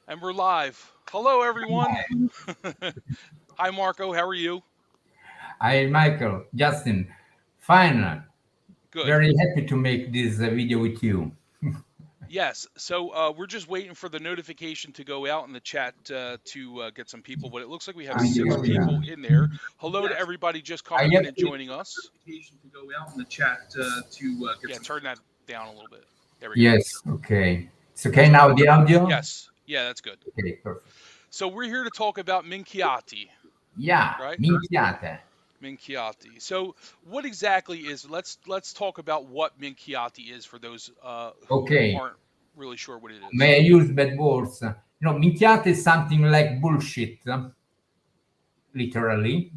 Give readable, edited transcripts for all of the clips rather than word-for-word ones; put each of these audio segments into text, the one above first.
And we're live. Hello, everyone. Hi, Marco. How are you? Hi, Michael, Justin. Fine. Good. Very happy to make this video with you. Yes. So we're just waiting for the notification to go out in the chat to get some people, but it looks like we have six people in there. Hello to everybody just I coming in have and to. joining us. Notification to go out in the chat to get Yeah, some. turn that down a little bit. There we go. Yes, okay. It's okay That's now, better. the audio? Yes. Yeah, that's good. Okay, perfect. So we're here to talk about Minchiati, Yeah, right? Minchiate. Minchiati. So what exactly is let's talk about what Minchiati is for those who Okay, aren't really sure what it is. may I use bad words? Minchiate is something like bullshit, literally.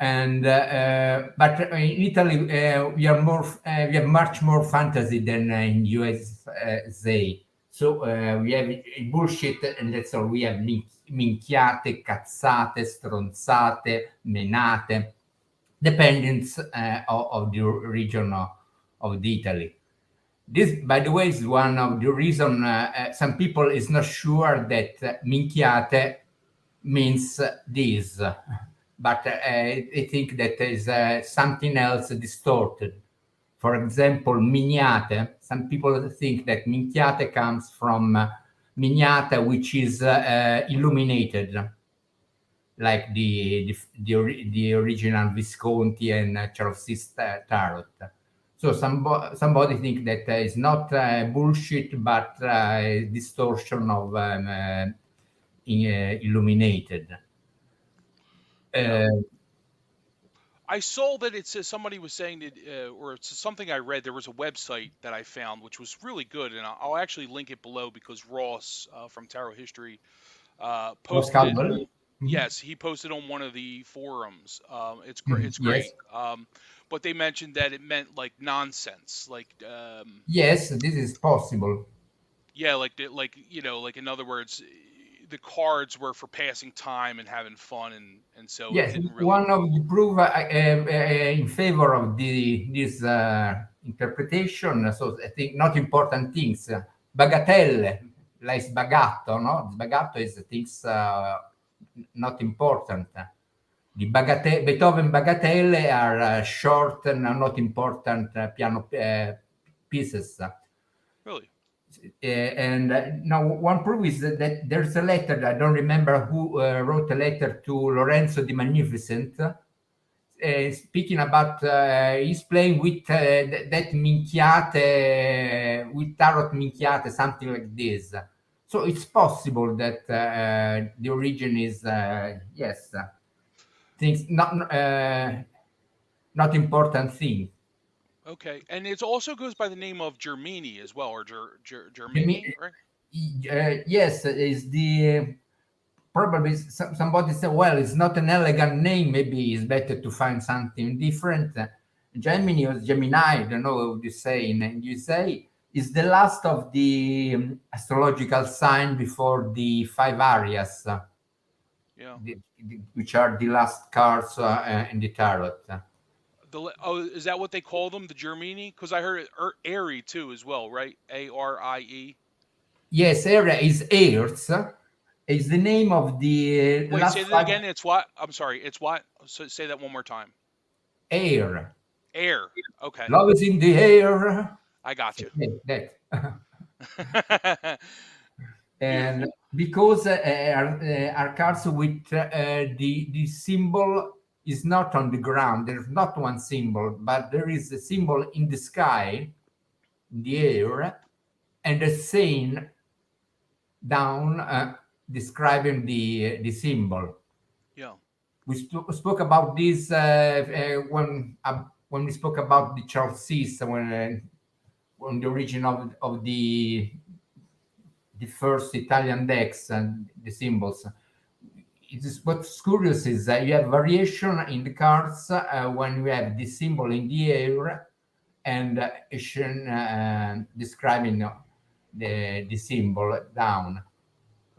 And but in Italy, we have much more fantasy than in USA. So we have bullshit, and that's all. We have minchiate, cazzate, stronzate, menate, depending of the region of the Italy. This, by the way, is one of the reason some people is not sure that minchiate means this, but I think that there is something else distorted. For example, miniate. Some people think that minchiate comes from miniata, which is illuminated, like the original Visconti and Charles tarot. So somebody think that it's not bullshit, but distortion of illuminated. Yeah. Uh, I saw that it says somebody was saying that, or it's something I read. There was a website that I found which was really good, and I'll actually link it below because Ross from Tarot History posted it. Campbell. Mhm. Yes, he posted on one of the forums. It's great. Mhm. It's Yes, great. But they mentioned that it meant like nonsense, like yes, this is possible. yeah, like like in other words, the cards were for passing time and having fun, and so it Yes, didn't really. one of the proof in favor of this interpretation. So I think not important things, bagatelle, like sbagatto, no? Sbagatto is things not important. The Beethoven bagatelle are short and not important piano pieces. Really. And now one proof is that there's a letter. I don't remember who wrote a letter to Lorenzo the Magnificent, speaking about he's playing with that minchiate, with tarot minchiate, something like this. So it's possible that the origin is yes, things not important thing. Okay, and it also goes by the name of Germini as well, or The Germini, right? yes, is the probably somebody said, well, it's not an elegant name. Maybe it's better to find something different. Gemini or Gemini, I don't know what you say in USA, is the last of the astrological sign before the five areas, Yeah. which are the last cards in the tarot. Oh, is that what they call them, the Germini? Because I heard it Airy too as well, right? Arie. Yes, area is Earth. Is the name of the Wait, say last that five again. It's what? I'm sorry. It's what? So say that one more time. air. Air. Okay, Love is in the air. I got So, you. that. And Beautiful. because are cards with the symbol is not on the ground. There's not one symbol, but there is a symbol in the sky, in the air, and a saying down describing the symbol. Yeah. We spoke about this when we spoke about the Charles when the origin of the first Italian decks and the symbols. It is what's curious is that you have variation in the cards when you have the symbol in the air and Asian describing the symbol down.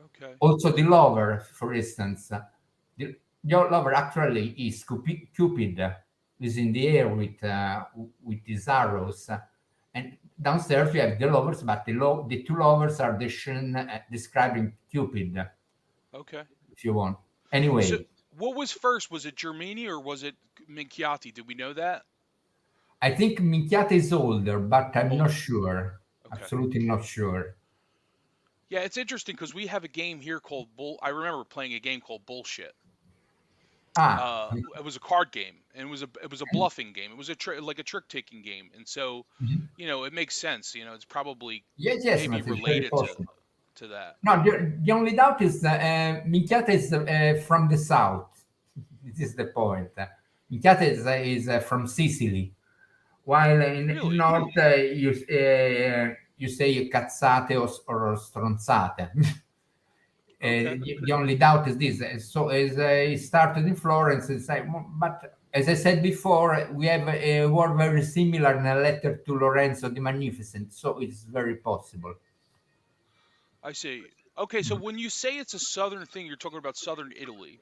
Okay. Also, the lover, for instance, the, your lover actually is Cupid, is in the air with his arrows, and downstairs we have the lovers, but the two lovers are describing Cupid, Okay. if you want. So Anyway, what was first? Was it Germani or was it Minchiate? Did we know that? I think Minchiate is older, but I'm not Older. sure. Okay. Absolutely not sure. Yeah, it's interesting because we have a game here called Bull. I remember playing a game called Bullshit. Ah, It was a card game, and it was a bluffing game. It was like a trick taking game, and so, mhm. it makes sense. It's probably Yes, maybe but it's very related possible. to that. No, the only doubt is Minchiate is from the south. This is the point. Minchiate is from Sicily, while in Really? north you say cazzate or stronzate. Okay. The only doubt is this. So as I started in Florence, but as I said before, we have a word very similar in a letter to Lorenzo the Magnificent, so it's very possible. I see. Okay, so when you say it's a southern thing, you're talking about southern Italy,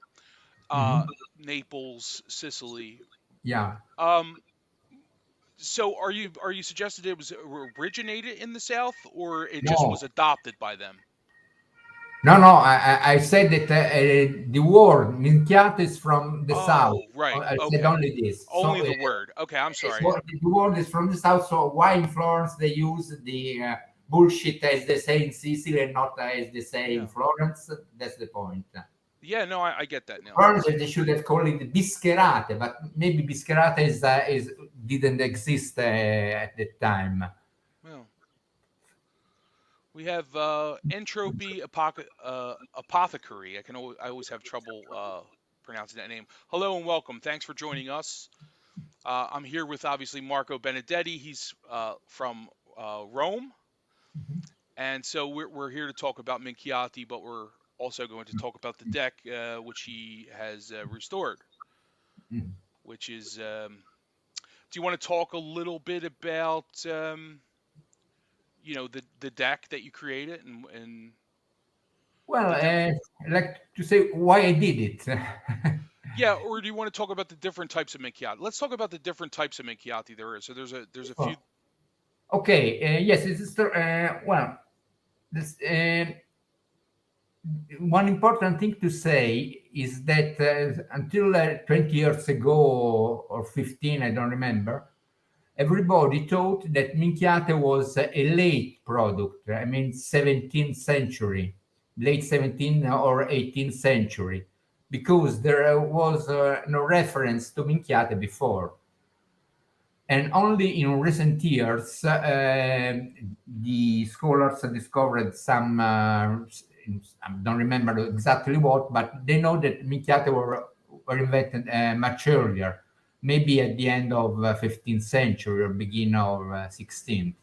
uh, Mhm. Naples, Sicily. Yeah. Um, so are you suggesting it was originated in the South, or it just was No, adopted by them? no. I said that the word minchiate is from the south. Oh, right. I said Okay. only this. So Only the word. Okay, I'm sorry. the word is from the south. So why in Florence they use the bullshit as they say in Sicily and not as they say in Yeah. Florence? That's the point. Yeah, no, I get that now. Florence they should have called it bischerate, but maybe bischerate is didn't exist at the time. Well, we have Entropy Apothecary. I always have trouble pronouncing that name. Hello and welcome. Thanks for joining us. I'm here with obviously Marco Benedetti. He's from Rome, and so we're here to talk about Minchiati, but we're also going to talk about the deck which he has restored, Mhm. which is. Do you want to talk a little bit about the deck that you created and Well, the different? like to say why I did it. Yeah, or do you want to talk about the different types of Minchiati? Let's talk about the different types of Minchiati there is. So there's a few. Oh, okay, yes, well, this, one important thing to say is that until 20 years ago or 15, I don't remember, everybody thought that Minchiate was a late product. I mean, 17th century, late 17th or 18th century, because there was no reference to Minchiate before. And only in recent years, the scholars discovered some, I don't remember exactly what, but they know that Minchiate were invented much earlier, maybe at the end of 15th century or beginning of 16th.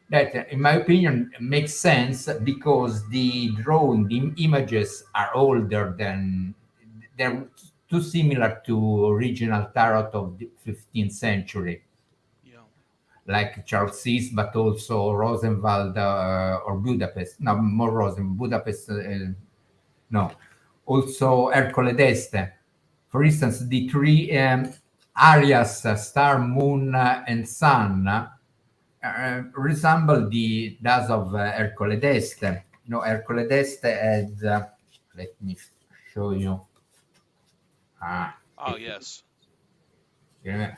That, in my opinion, makes sense because the drawing, the images are older than, they're too similar to original tarot of the 15th century Yeah. like Charles Sees, but also Rosenwald or Budapest. No, more Rosen, Budapest. No, also Ercole d'Este. For instance, the three areas, star, moon, and sun, resemble the those of Ercole d'Este. Ercole d'Este had. Let me show you. Oh yes. Yeah.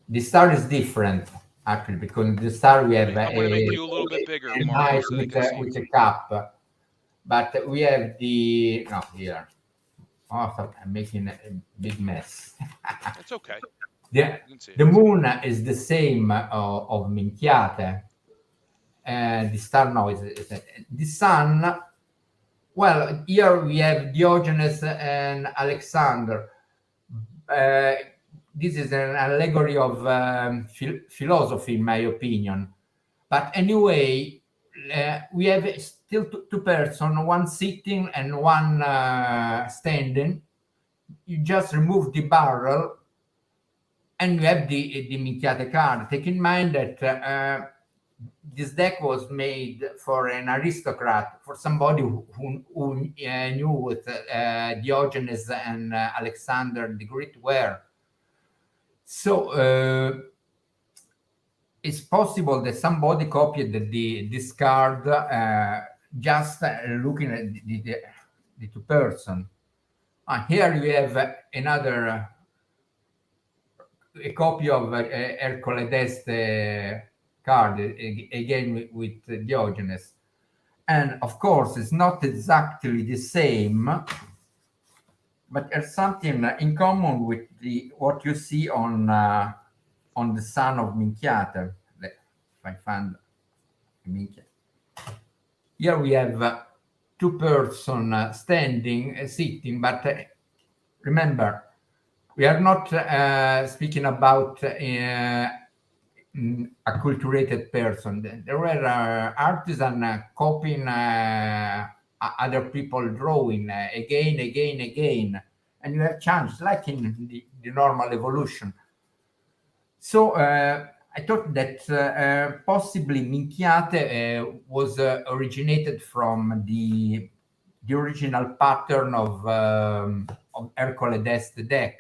The star is different actually because in the star we have I'm gonna make you a little bit bigger, a Marco, knight so they can see you. with a cup, but we have the no here. Oh, so I'm making a big mess. It's okay. the You can see The it. moon is the same of Minchiate, and the star no is the sun. Well, here we have Diogenes and Alexander. Uh, this is an allegory of philosophy, in my opinion. But anyway, we have still two persons, one sitting and one standing. You just remove the barrel and you have the Minchiate card. Take in mind that this deck was made for an aristocrat, for somebody who knew what Diogenes and Alexander the Great were. So it's possible that somebody copied this card just looking at the two person. Here you have another a copy of Ercole d'Este card again with Diogenes, and of course it's not exactly the same, but there's something in common with what you see on the son of Minchiate. If I find Minchiate. Here we have two person standing, sitting, but remember, we are not speaking about acculturated person. There were artisan copying other people drawing again, and you have chance, like in the normal evolution. So I thought that possibly Minchiate was originated from the original pattern of Ercole d'Este deck.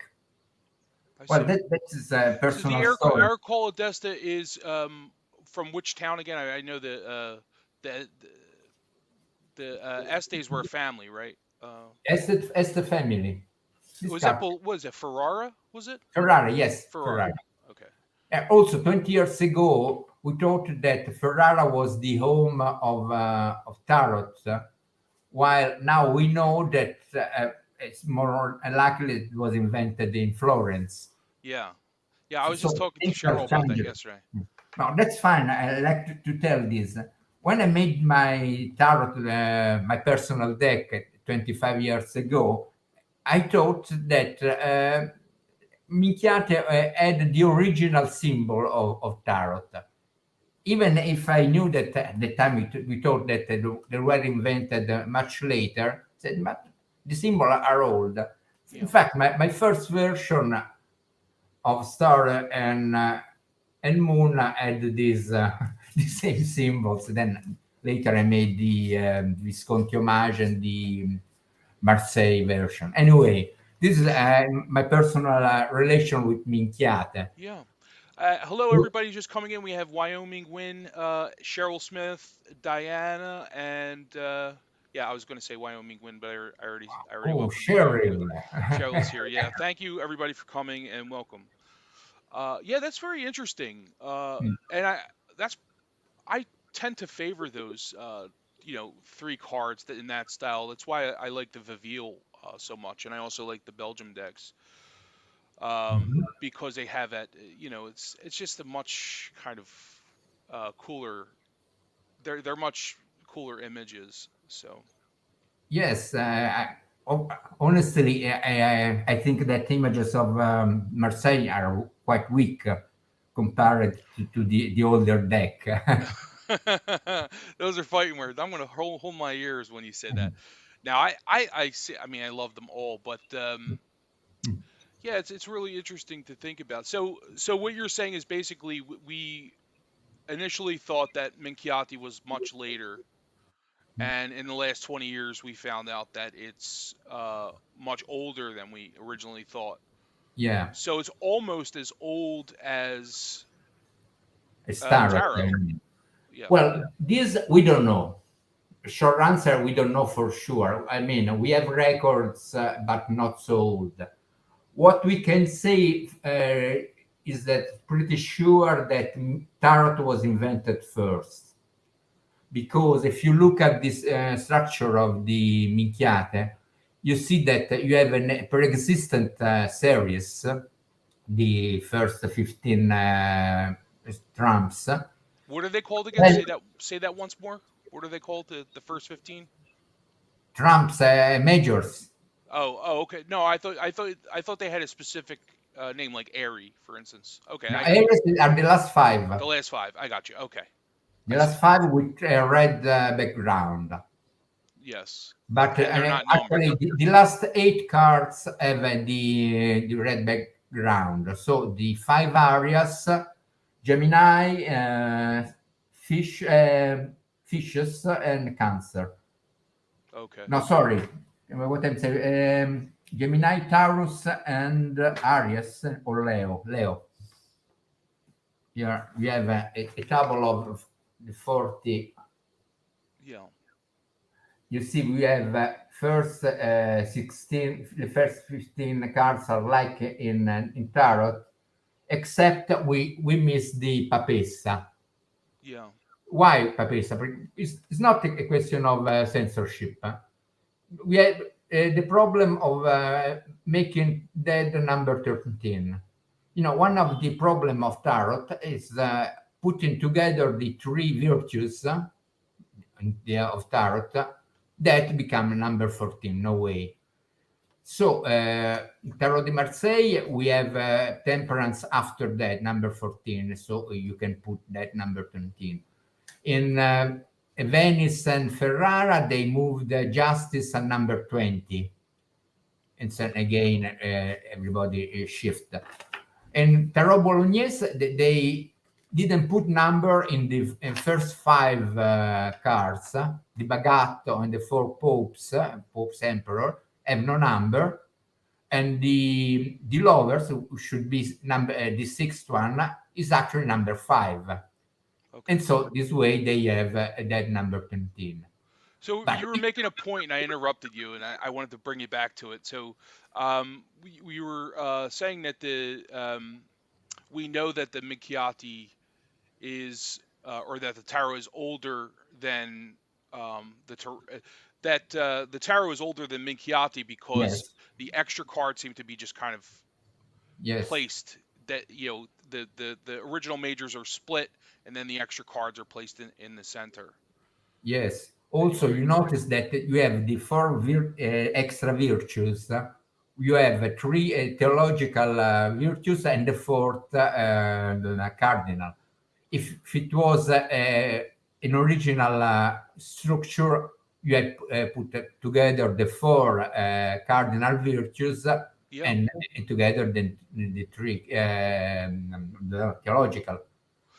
I Well, see. that is a So the personal story. Ercole d'Este is from which town again? I know the Estes were a family, right? Este family. This Was that card. what is it? Ferrara? Was it Ferrari, yes, Ferrara? Ferrari. Okay. Also, 20 years ago, we thought that Ferrara was the home of tarot, while now we know that it's more likely it was invented in Florence. Yeah. Yeah, I was just So talking to things have Cheryl about that changed. yesterday. No, that's fine. I like to tell this. When I made my tarot, my personal deck 25 years ago, I thought that Minchiate had the original symbol of tarot. Even if I knew that at the time we thought that they were invented much later, said, but the symbols are old. Yeah. In fact, my first version of star and moon had these the same symbols. Then later I made the Visconti homage and the Marseille version. Anyway, this is my personal relation with Minchiate. Yeah. Hello, everybody just coming in. We have Wyoming Win, Cheryl Smith, Diana, and yeah, I was going to say Wyoming Win, but I already Oh, welcomed you. Cheryl. Cheryl's here. Yeah, thank you everybody for coming and welcome. Yeah, that's very interesting. And I tend to favor those three cards in that style. That's why I like the Viville so much, and I also like the Belgium decks. Mhm. Because they have that, it's just a much kind of cooler. They're much cooler images. So Yes, honestly, I think that images of Marseille are quite weak compared to the older deck. those are fighting words. I'm gonna hold my ears when you say that. Now I see. I mean, I love them all, but yeah, it's really interesting to think about. So what you're saying is basically we initially thought that Minchiati was much later. And in the last 20 years, we found out that it's much older than we originally thought. Yeah, So it's almost as old as a star. tarot. Yeah. Well, this we don't know. Short answer, we don't know for sure. I mean, we have records, but not so old. What we can say is that pretty sure that tarot was invented first. Because if you look at this structure of the Minchiate, you see that you have a pre-existent series, the first 15 trumps. What are they called again? Well, Say that once more. What are they called? The first 15? trumps, majors. Oh, okay. No, I thought they had a specific name, like Airy, for instance. Okay, Now, I got you. areas are the last five. The last five. I got you. Okay, The I see. last five with a red background. Yes, But and they're not numbered. actually, the last eight cards have the red background. So the five areas: Gemini, fishes, and Cancer. Okay. No, sorry, what I'm saying. Gemini, Taurus, and Aries or Leo. Leo. here we have a table of the 40. Yeah. You see, we have first 16, the first 15 cards are like in tarot, except we miss the papessa. Yeah. Why papessa? It's not a question of censorship. We have the problem of making dead number 13. One of the problem of tarot is putting together the three virtues of tarot that become number 14. No way. So Tarot de Marseille, we have temperance after that, number 14. So you can put that number 13. In Venice and Ferrara, they moved justice at number 20. And then again, everybody shift. And Tarot Bolognese, they didn't put number in the first five cards. The Bagatto and the four popes, Pope's Emperor, have no number. And the lovers, who should be number the sixth one, is actually number 5. Okay. And so this way they have that number 13. So But you were making a point, and I interrupted you, and I wanted to bring you back to it. So we were saying that we know that the Minchiate is, or that the tarot is older than the tarot is older than Minchiate because yes, the extra cards seem to be just kind of yes, placed. That the original majors are split, and then the extra cards are placed in the center. yes. Also, you notice that you have the four extra virtues. You have three theological virtues and the fourth the cardinal. If it was an original structure, you had put together the four cardinal virtues Yeah. and together the three the theological.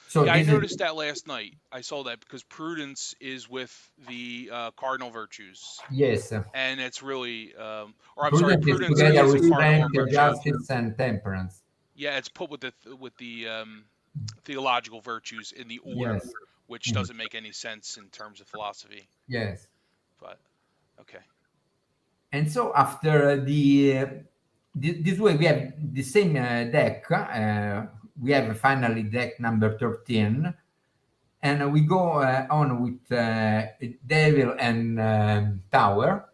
So Yeah, I this noticed that last night. I saw that because prudence is with the cardinal virtues, yes, and it's really, or I'm sorry, prudence is prudence together is the with cardinal strength, virtue. justice, and temperance. Yeah, it's put with the theological virtues in the order, Yes, which doesn't make any sense in terms of philosophy. yes. But okay, And so after this way we have the same deck. We have finally deck number 13, and we go on with Devil and Tower,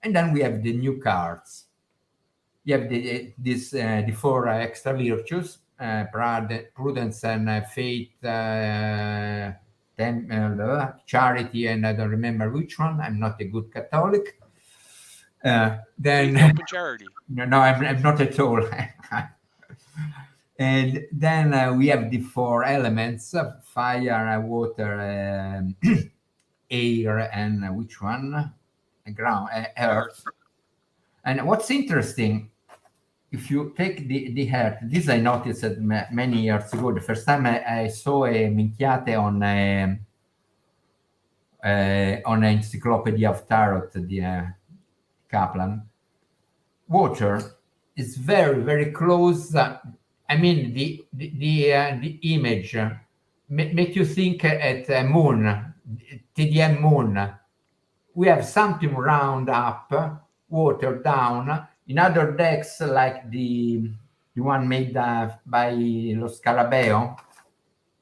and then we have the new cards. You have the four extra virtues: prudence and faith, charity, and I don't remember which one. I'm not a good Catholic. Then faith, hope, and charity. no, I'm not at all. And then we have the four elements: fire, water, air, and which one? Ground, earth. And what's interesting, if you take the earth, this I noticed many years ago. The first time I saw a Minchiate on an Encyclopedia of Tarot, the Kaplan. Water is very, very close. I mean, the image make you think at moon, TDM moon. We have something round up, water down. In other decks, like the one made by Lo Scarabeo,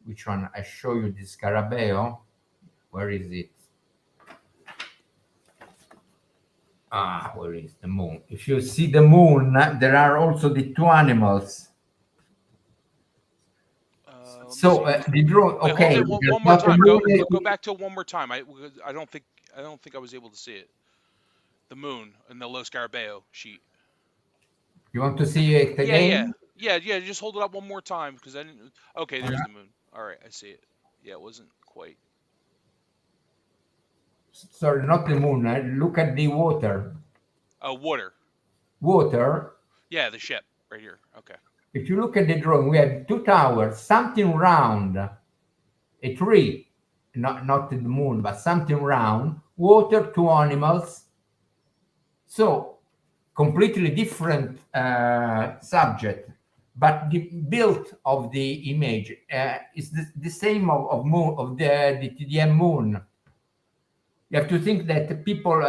which one? I show you the Scarabeo. Where is it? Where is the moon? If you see the moon, there are also the two animals. So the draw. Wait, Okay, hold it one more not a time. moon. Go back to it one more time. I don't think I was able to see it. The moon and the Lo Scarabeo sheet. You want to see it again? Yeah. Just hold it up one more time because I didn't. Okay, there's the moon. All right, I see it. Yeah, it wasn't quite. Sorry, not the moon. Look at the water. Water. Water. Yeah, the ship right here. Okay. If you look at the drawing, we have two towers, something round, a tree, not the moon, but something round, water, two animals. So completely different subject. but the build of the image is the same of moon of the TDM moon. You have to think that the people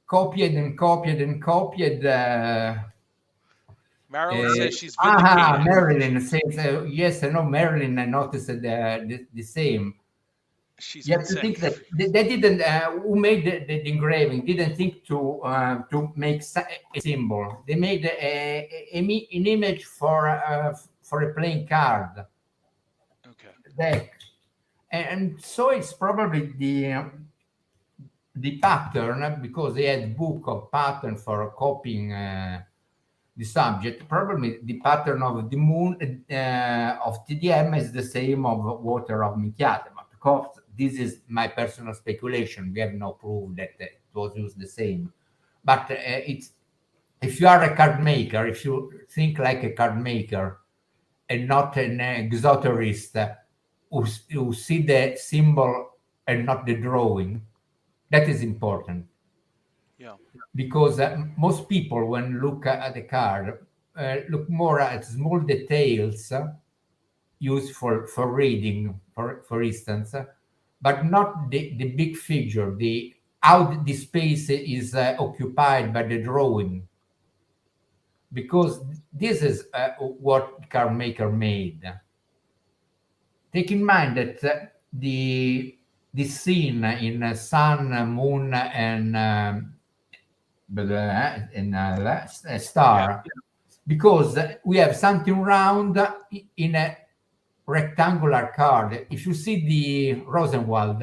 copied and copied and copied. Marilyn says she's vindicated. Marilyn says yes. I know Marilyn. I noticed the same. She's You been have to saying. think that they didn't. Who made the engraving didn't think to make a symbol. They made an image for a playing card Okay. deck, and so it's probably the pattern, because they had book of pattern for copying the subject. Probably the pattern of the moon of TDM is the same of water of Minchiate. But of course, this is my personal speculation. We have no proof that it was used the same. But it's, if you are a card maker, if you think like a card maker and not an exoterist who see the symbol and not the drawing, that is important. Yeah. Because most people, when look at the card, look more at small details used for reading, for instance, but not the big figure, the how the space is occupied by the drawing. Because this is what card maker made. Take in mind that the scene in sun, moon, and star, because we have something round in a rectangular card. If you see the Rosenwald,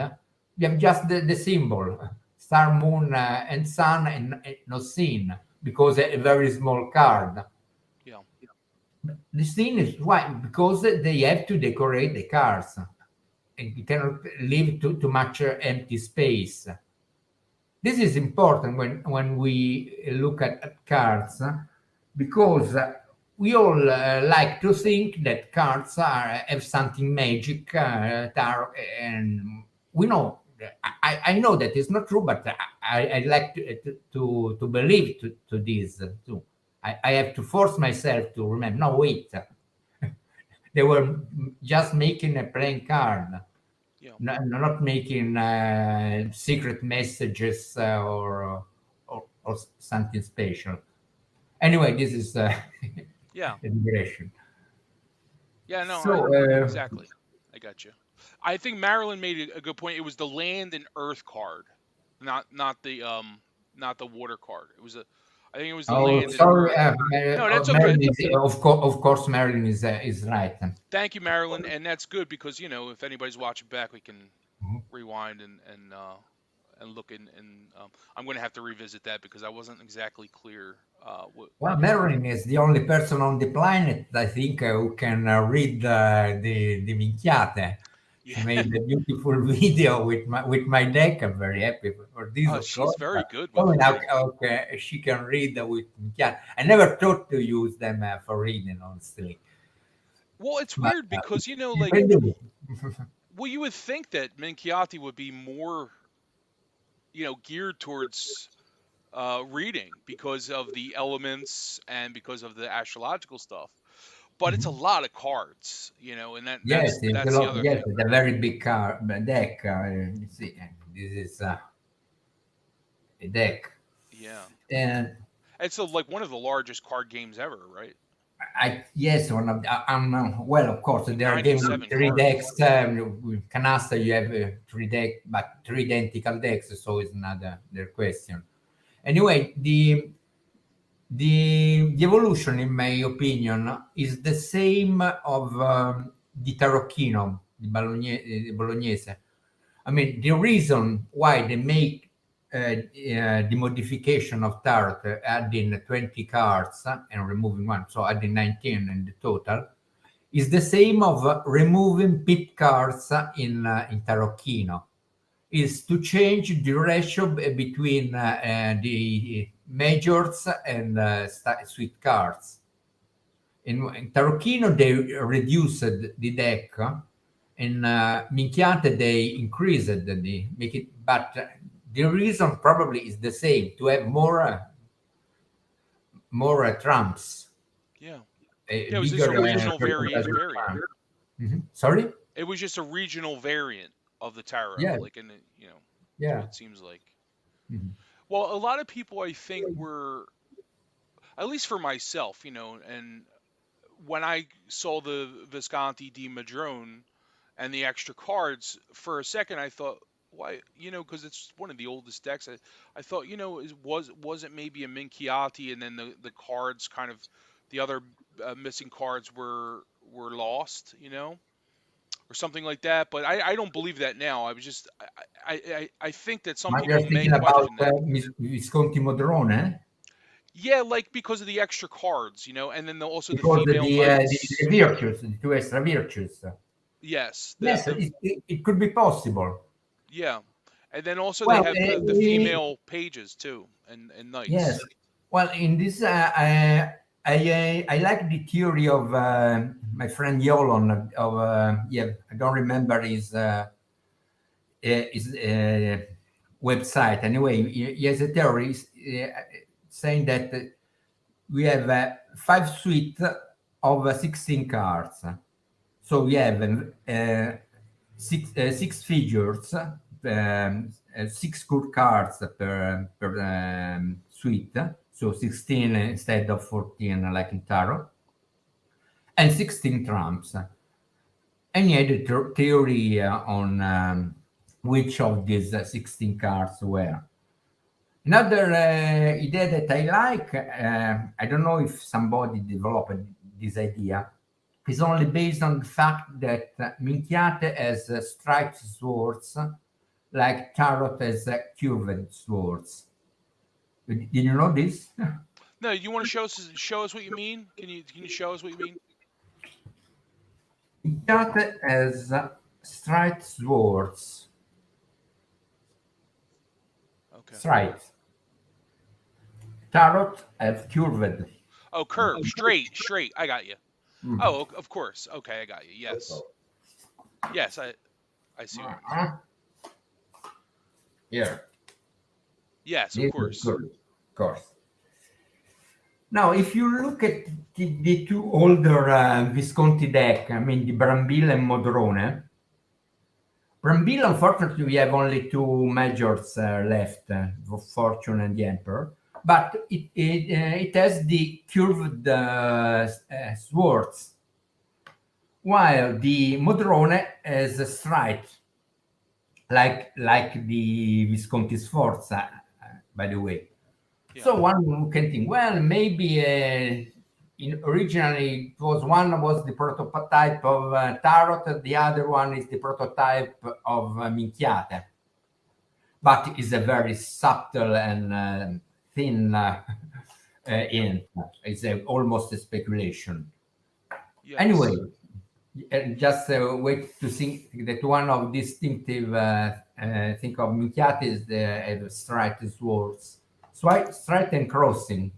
you have just the symbol star, moon, and sun, and no scene, because a very small card. Yeah. The scene is why, because they have to decorate the cards, and you cannot leave too much empty space. This is important when we look at cards, because we all like to think that cards have something magic, and we know. I know that it's not true, but I like to believe to this too. I have to force myself to remember. No, wait, they were just making a playing card. Yeah. Not making secret messages or something special. Anyway, this is Yeah. a digression. Yeah. No. So Exactly. I got you. I think Marilyn made a good point. It was the land and earth card, not the water card. It was a. I think it was the oh, land and sorry, earth. No, that's okay. Marilyn is, of course, Marilyn is right. Thank you, Marilyn, and that's good because if anybody's watching back, we can Mhm. rewind and look and I'm going to have to revisit that because I wasn't exactly clear. Well, What you said. Marilyn is the only person on the planet, I think, who can read the Minchiate. She Yeah. made a beautiful video with my deck. I'm very happy for this, of She's course. very good with Oh, it. now, okay, she can read with Minchiate. I never thought to use them for reading, honestly. Well, it's But weird because you can do. well, you would think that Minchiati would be more geared towards reading because of the elements and because of the astrological stuff. But it's a Mhm. lot of cards, and Yes, it's a that's the lot. other Yes, thing. it's a very big deck. You see, this is a deck, Yeah. and It's like one of the largest card games ever, right? yes, one of well, of course, Like there are games with 97 three cards. decks. With Canasta, you have three deck, but three identical decks, so it's another their question. Anyway, the evolution, in my opinion, is the same of the Tarocchino, the Bolognese. I mean, the reason why they make the modification of tarot, adding 20 cards and removing one, so adding 19 in the total, is the same of removing pit cards in Tarocchino. Is to change the ratio between the majors and sweet cards. In Tarocchino, they reduced the deck. In Minchiate, they increased the make it, but the reason probably is the same, to have more trumps. Yeah. a Yeah, it was just a bigger regional fertilizer variant. farm. Sorry? It was just a regional variant of the taro, Yeah, like in the, that's what yeah. it seems like. Mhm. Well, a lot of people I think were, at least for myself, and when I saw the Visconti di Madrone and the extra cards, for a second I thought, why, because it's one of the oldest decks. I thought, was it maybe a Minchiati, and then the cards kind of, the other missing cards were lost, or something like that. But I don't believe that now. I was just I think that some But you're people may thinking about question that. Visconti Modrone? Yeah, like because of the extra cards, and then also the Because female the knights. virtues, the two extra virtues. Yes, Yes, it could be possible. yeah, and then also they Well, have the female pages too, and yes. knights. Well, in this, I like the theory of my friend Yolon. Of yeah, I don't remember his website. Anyway, he has a theory saying that we have 5 suites of 16 cards. So we have six figures, 6 good cards per suite, so 16 instead of 14 like in tarot, and 16 trumps. And he had a theory on which of these 16 cards were. Another idea that I like, I don't know if somebody developed this idea, is only based on the fact that Minchiate has striped swords like Tarot has curved swords. Did you know this? No, you want to show us what you mean? Can you show us what you mean? Minchiate has striped swords. Okay. Striped. Tarot has curved. Oh, curve, straight. I got you. Mhm. Oh, of course. Okay, I got you. Yes, yes. I see what you mean. Here. Yes, of This is course. good, of course. Now, if you look at the two older Visconti deck, I mean the Brambilla and Modrone, Brambilla, unfortunately, we have only two majors left, Fortune and the Emperor, but it has the curved swords, while the Modrone has a stripe, like the Visconti Sforza, by the way. Yeah. So one can think, well, maybe originally it was one was the prototype of Tarot, the other one is the prototype of Minchiate, but it's a very subtle and thin hint. It's almost a speculation. Anyway, Yes. just wait to think that one of distinctive think of Minchiate is the straight swords, straight and crossing,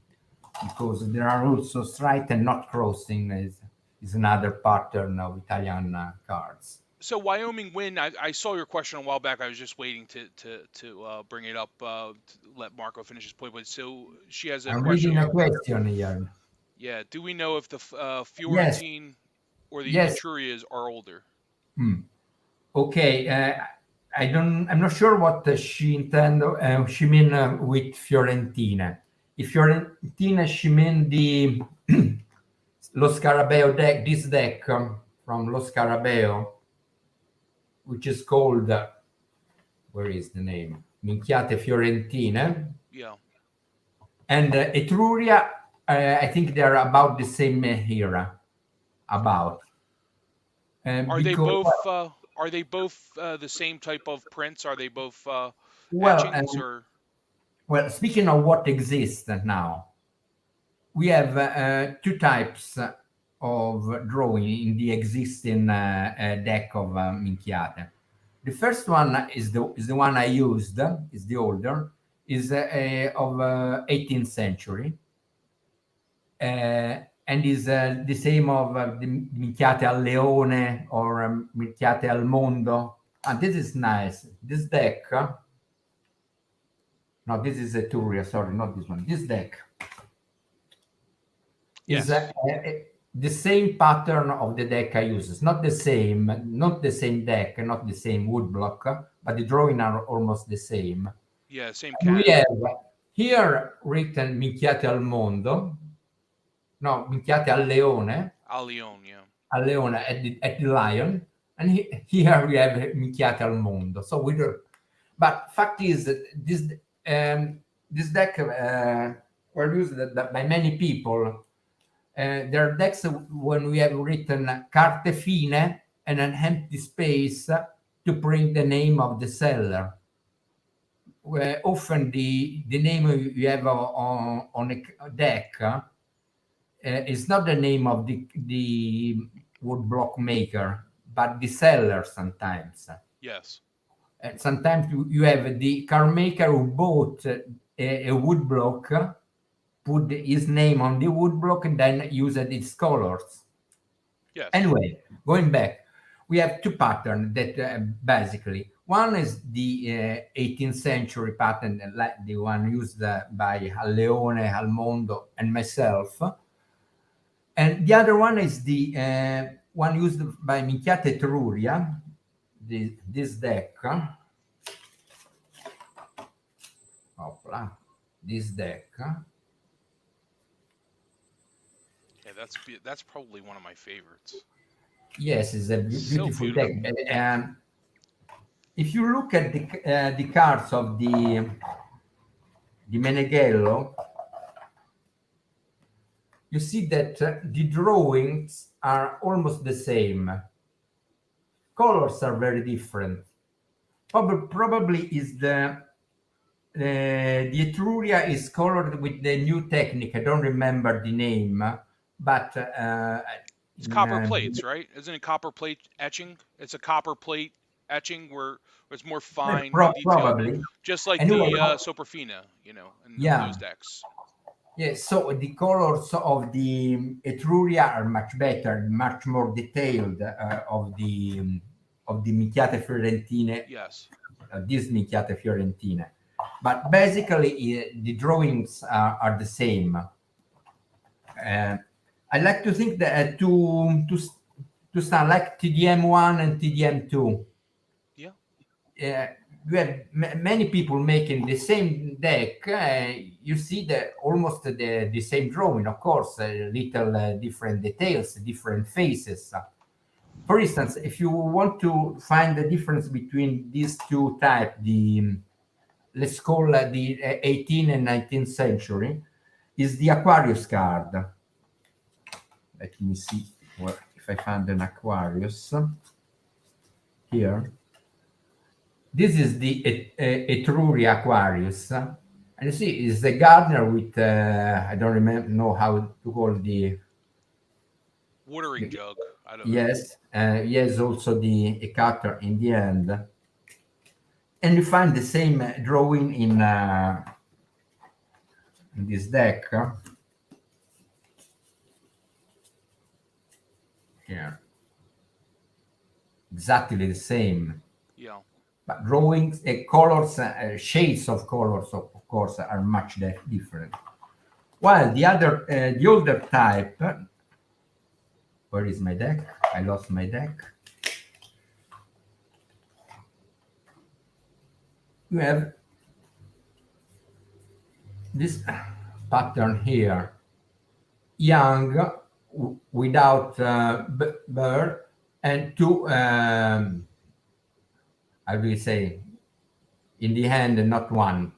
because there are also straight and not crossing is another pattern of Italian cards. So Wyoming win. I saw your question a while back. I was just waiting to bring it up to let Marco finish his point. But so she has a I'm question. reading a question here. Yeah. Do we know if the Yes, Fiorentine or the yes. Etrurias are older? Okay, I'm not sure what she intend. She mean with Fiorentina. If Fiorentina, she mean the Lo Scarabeo deck. This deck from Lo Scarabeo, which is called where is the name? Minchiate Fiorentine Yeah. and Etruria. I think they are about the same era. About Are they because both? Are they both the same type of prints? Are they both well, etchings or? well, speaking of what exists now, we have two types of drawing in the existing deck of Minchiate. The first one is the one I used, is the older, is of 18th century, and is the same of the Minchiate al Leone or Minchiate al Mondo. And this is nice. This deck, no, this is a Turia, sorry, not this one. This deck is Yes. the same pattern of the deck I use. It's not the same, not the same deck, not the same woodblock, but the drawing are almost the same. Yeah. Same And we cat. have here written Minchiate al Mondo, no, Minchiate al Leone, Al Leone. Yeah. al Leone at the lion, and here we have Minchiate al Mondo. So we do, but fact is that this deck were used by many people. There are decks when we have written carte fine and an empty space to print the name of the seller. Where often the name you have on a deck is not the name of the woodblock maker, but the seller sometimes. Yes. And sometimes you have the car maker who bought a woodblock, put his name on the woodblock, and then used its colors. Yes. Anyway, going back, we have two patterns that basically, one is the 18th century pattern, like the one used by Leone, Almondo, and myself. And the other one is the one used by Minchiate Etruria, this deck. Hopla, this deck. Yeah. That's probably one of my favorites. Yes, it's a So beautiful beautiful. deck. If you look at the cards of the Meneghello, you see that the drawings are almost the same. Colors are very different. Probably is the Etruria is colored with the new technique. I don't remember the name, but It's copper plates, right? Isn't it copper plate etching? It's a copper plate etching where it's more fine detailed, probably. just like Anyway, the Soprafina, in yeah. those decks. Yes, so the colors of the Etruria are much better, much more detailed of the Minchiate Fiorentine, Yes. this Minchiate Fiorentine. But basically, the drawings are the same. I like to think that to start like TDM1 and TDM2. Yeah. You have many people making the same deck. You see almost the same drawing, of course, little different details, different faces. For instance, if you want to find the difference between these two types, let's call the 18th and 19th century, is the Aquarius card. Let me see if I find an Aquarius here. This is the Etruria Aquarius, and you see, it's the gardener with I don't know how to call the Watering jug. I don't know. yes, yes, also the cutter in the end, and you find the same drawing in this deck here, exactly the same. Yeah. But drawings, colors, shades of colors, of course, are much different. While the older type, where is my deck? I lost my deck. You have this pattern here, young, without bird, and two. How do you say, in the hand and not one.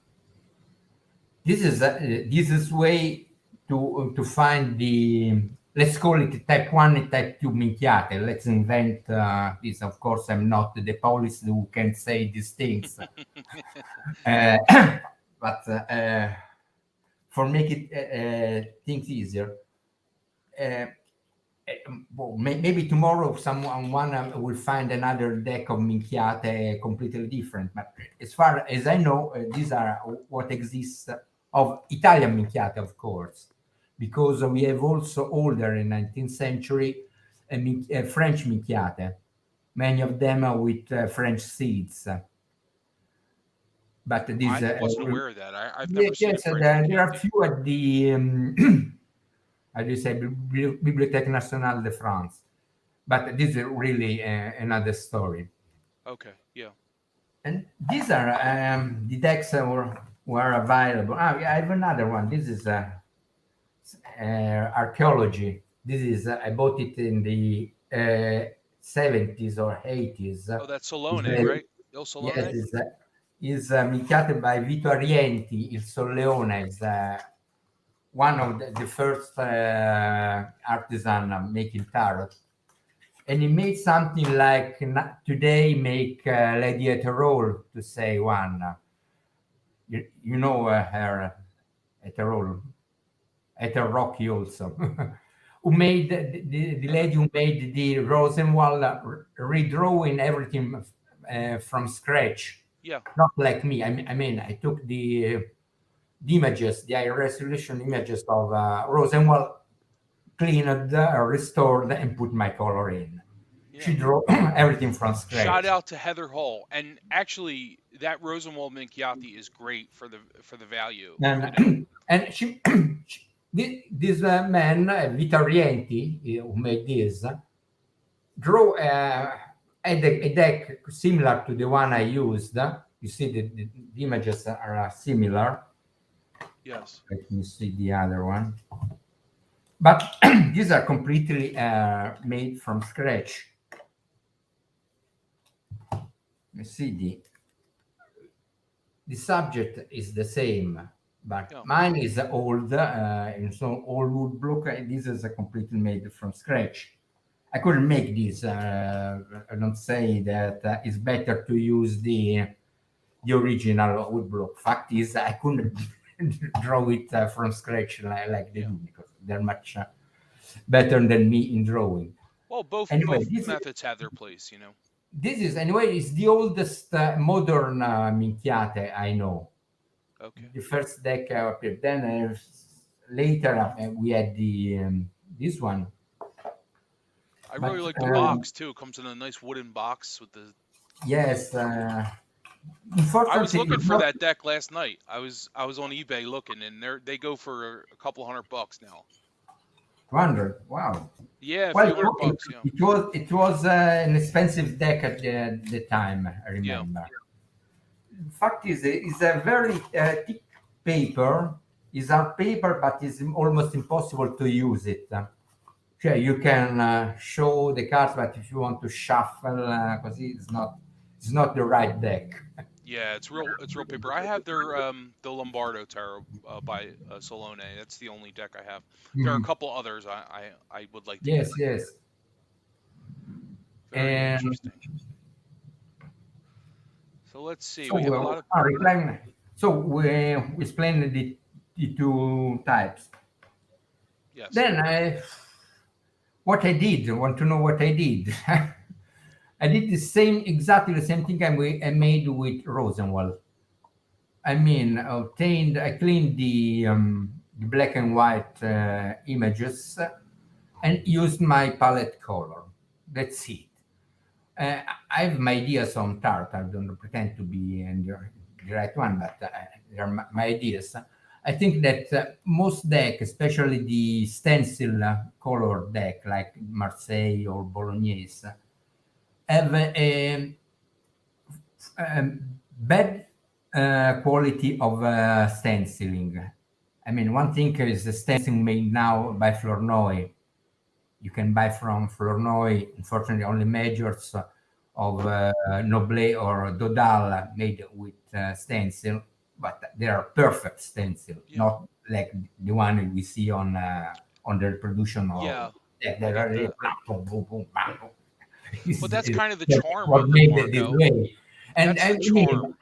This is way to find the, let's call it type 1 and type 2 Minchiate. Let's invent this. Of course, I'm not the police who can say these things. But for make it things easier, well, maybe tomorrow someone will find another deck of Minchiate completely different. But as far as I know, these are what exists of Italian Minchiate, of course, because we have also older in 19th century French Minchiate, many of them are with French seeds. But these I wasn't aware of that. I've never seen a yes, French there are Minchiate. few at the how do you say, Bibliothèque Nationale de France. But this is really another story. Okay. Yeah. And these are the decks that were available. Ah, yeah, I have another one. This is archaeology. This is I bought it in the 70s or 80s. Oh, that's It's Solone, very- right? Il yes, Solone. is Minchiate by Vito Arienti. Il Solleone is one of the first artisan making tarot. And he made something like today make Lady Eterol, to say one. You know her Eterol, Eter Rocky also, who made the lady who made the Rosenwald redrawing everything from scratch. Yeah. Not like me. I mean, I took the images, the high resolution images of Rosenwald, cleaned, restored, and put my color in. Yeah. She drew everything from scratch. Shout out to Heather Hall, and actually, that Rosenwald Minchiate is great for the value. And, and this man, Vito Rienti, who made this, drew a deck similar to the one I used. You see, the images are similar. Yes. Let me see the other one. But these are completely made from scratch. You see, the subject is the same, but Yeah. mine is old, and so old wood block. This is completely made from scratch. I couldn't make this. I don't say that it's better to use the original wood block. Fact is, I couldn't draw it from scratch like they do, because they're much better than me in drawing. Well, both Anyway, methods have their place. This is anyway is the oldest modern Minchiate I know. Okay. The first deck appeared. Then later we had the this one. I really like the box too. It comes in a nice wooden box with the. Yes. I Unfortunately, was looking it's for not- that deck last night. I was on eBay looking, and they go for a couple $100 now. 200. Wow. Yeah, a Well, few $100. Yeah. it was an expensive deck at the time. I remember. Fact is, it's a very thick paper. It's art paper, but it's almost impossible to use it. Cioè, you can show the cards, but if you want to shuffle, because it's not the right deck. Yeah, it's real paper. I have their the Lombardo Tarot by Solone. That's the only deck I have. There are a couple others I would like to Yes, get. yes. Very And interesting. So let's see. so We have a lot of. So we explained the two types. Yes. Then what I did, want to know what I did? I did exactly the same thing I made with Rosenwald. I mean, I cleaned the black and white images and used my palette color. That's it. I have my ideas on Tart. I don't pretend to be the right one, but they're my ideas. I think that most deck, especially the stencil color deck like Marseille or Bolognese, have a bad quality of stenciling. I mean, one thing is the stenciling made now by Flournoy. You can buy from Flournoy, unfortunately, only majors of Noblet or Dodal made with stencil, but they are perfect stencil, not like the one we see on the reproduction of. Yeah. There are But that's kind of the that's charm what of made them, it this Marco. way. And That's the charm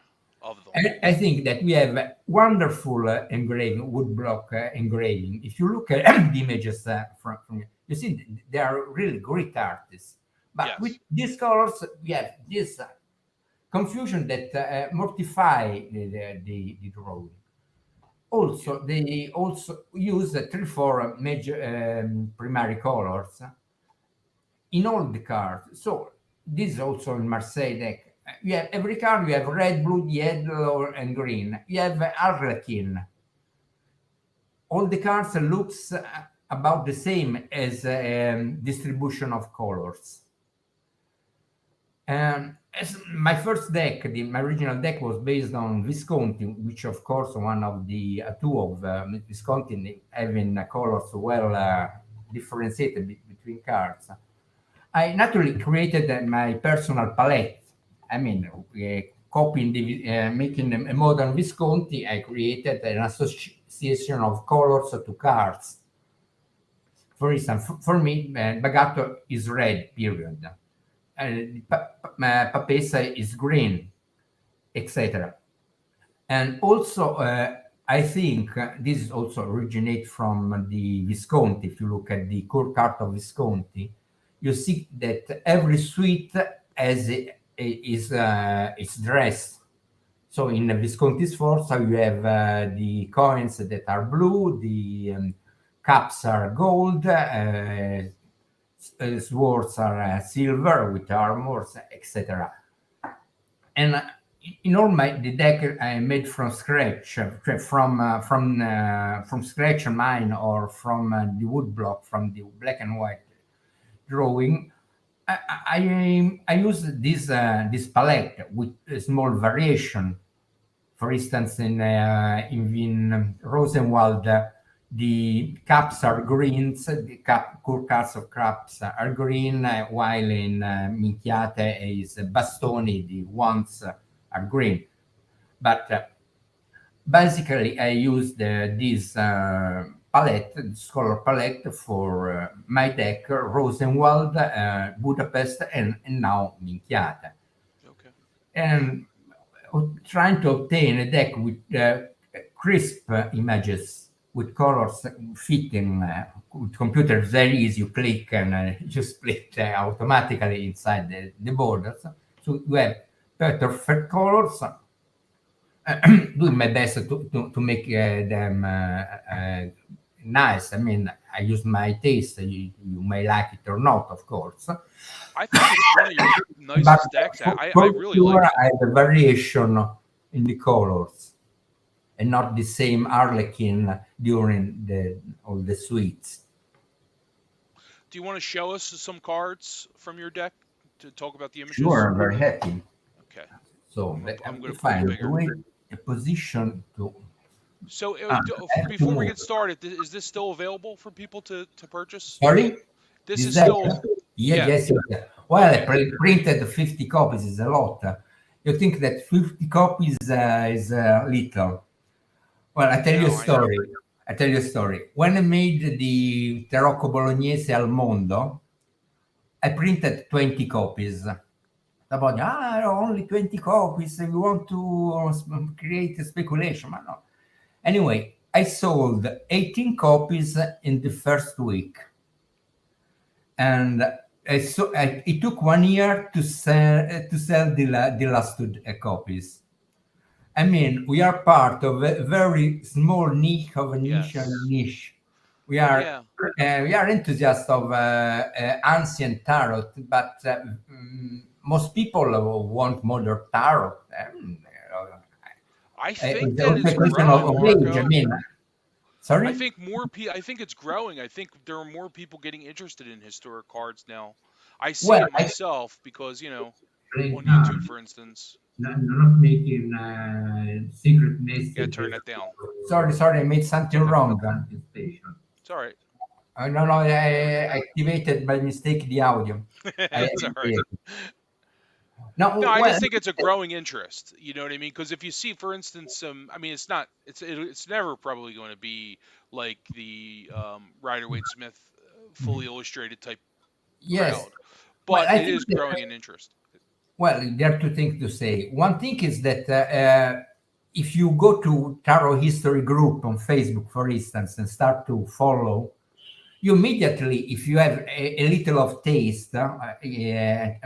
of them. I think that we have wonderful engraving, woodblock engraving. If you look at the images from you see they are really great artists. But Yes. with these colors, we have this confusion that mortify the drawing. Also, they also use 3-4 major primary colors in all the cards. So this is also in Marseille deck. You have every card. You have red, blue, yellow, and green. You have Harlequin. All the cards looks about the same as distribution of colors. As my first deck, my original deck was based on Visconti, which of course one of the two of Visconti having colors well differentiated between cards. I naturally created my personal palette. I mean, copying making a modern Visconti, I created an association of colors to cards. For instance, for me, Bagato is red, period. Papessa is green, etc. And also, I think this is also originate from the Visconti. If you look at the core card of Visconti, you see that every suite has is dressed. So in Visconti's Forza, you have the coins that are blue, the cups are gold, swords are silver with armors, etc. And in all the deck I made from scratch, from scratch mine or from the wood block, from the black and white drawing. I use this palette with a small variation. For instance, in Rosenwald, the caps are greens, the core cards of caps are green, while in Minchiate is Bastoni, the wands are green. But basically, I used this palette, this color palette for my deck, Rosenwald, Budapest, and now Minchiate. Okay. And trying to obtain a deck with crisp images with colors fitting with computer very easy. You click and you split automatically inside the borders. So you have perfect colors. Doing my best to make them nice. I mean, I use my taste. You may like it or not, of course. I think it's one of your nicest decks. I really sure, like it. I have a variation in the colors and not the same harlequin during all the suites. Do you want to show us some cards from your deck to talk about the images? Sure, I'm very happy. Okay. So I'm going to find put it bigger. a position to. So before we get started, is this still available for people to purchase? Sorry? This is that- still. Yeah. Yes. Well, I printed 50 copies, is a lot. You think that 50 copies is little? Well, I tell you a No, I know. story. I tell you a story. When I made the Tarocco Bolognese al Mondo, I printed 20 copies. About only 20 copies. We want to create a speculation, but no. Anyway, I sold 18 copies in the first week, and it took 1 year to sell the last two copies. I mean, we are part of a very small niche of a niche Yes. and a niche. We are enthusiasts of ancient tarot, but most people want modern tarot. I think It's that a it's question growing, of age. I Marco. mean, sorry. I think I think it's growing. I think there are more people getting interested in historic cards now. I see Well, it myself because on No, YouTube, for instance. not making secret messages. Yeah, turn that down. Sorry, I made something wrong on this station. It's all right. No, I activated by mistake the audio. It's all right. No, No, I well, just think it's a growing interest. You know what I mean? Because if you see, for instance, I mean, it's never probably going to be like the Rider-Waite Smith fully illustrated type yes. crowd, Well, but I it think is that- growing in interest. Well, there are two things to say. One thing is that if you go to Tarot History Group on Facebook, for instance, and start to follow, you immediately, if you have a little of taste, I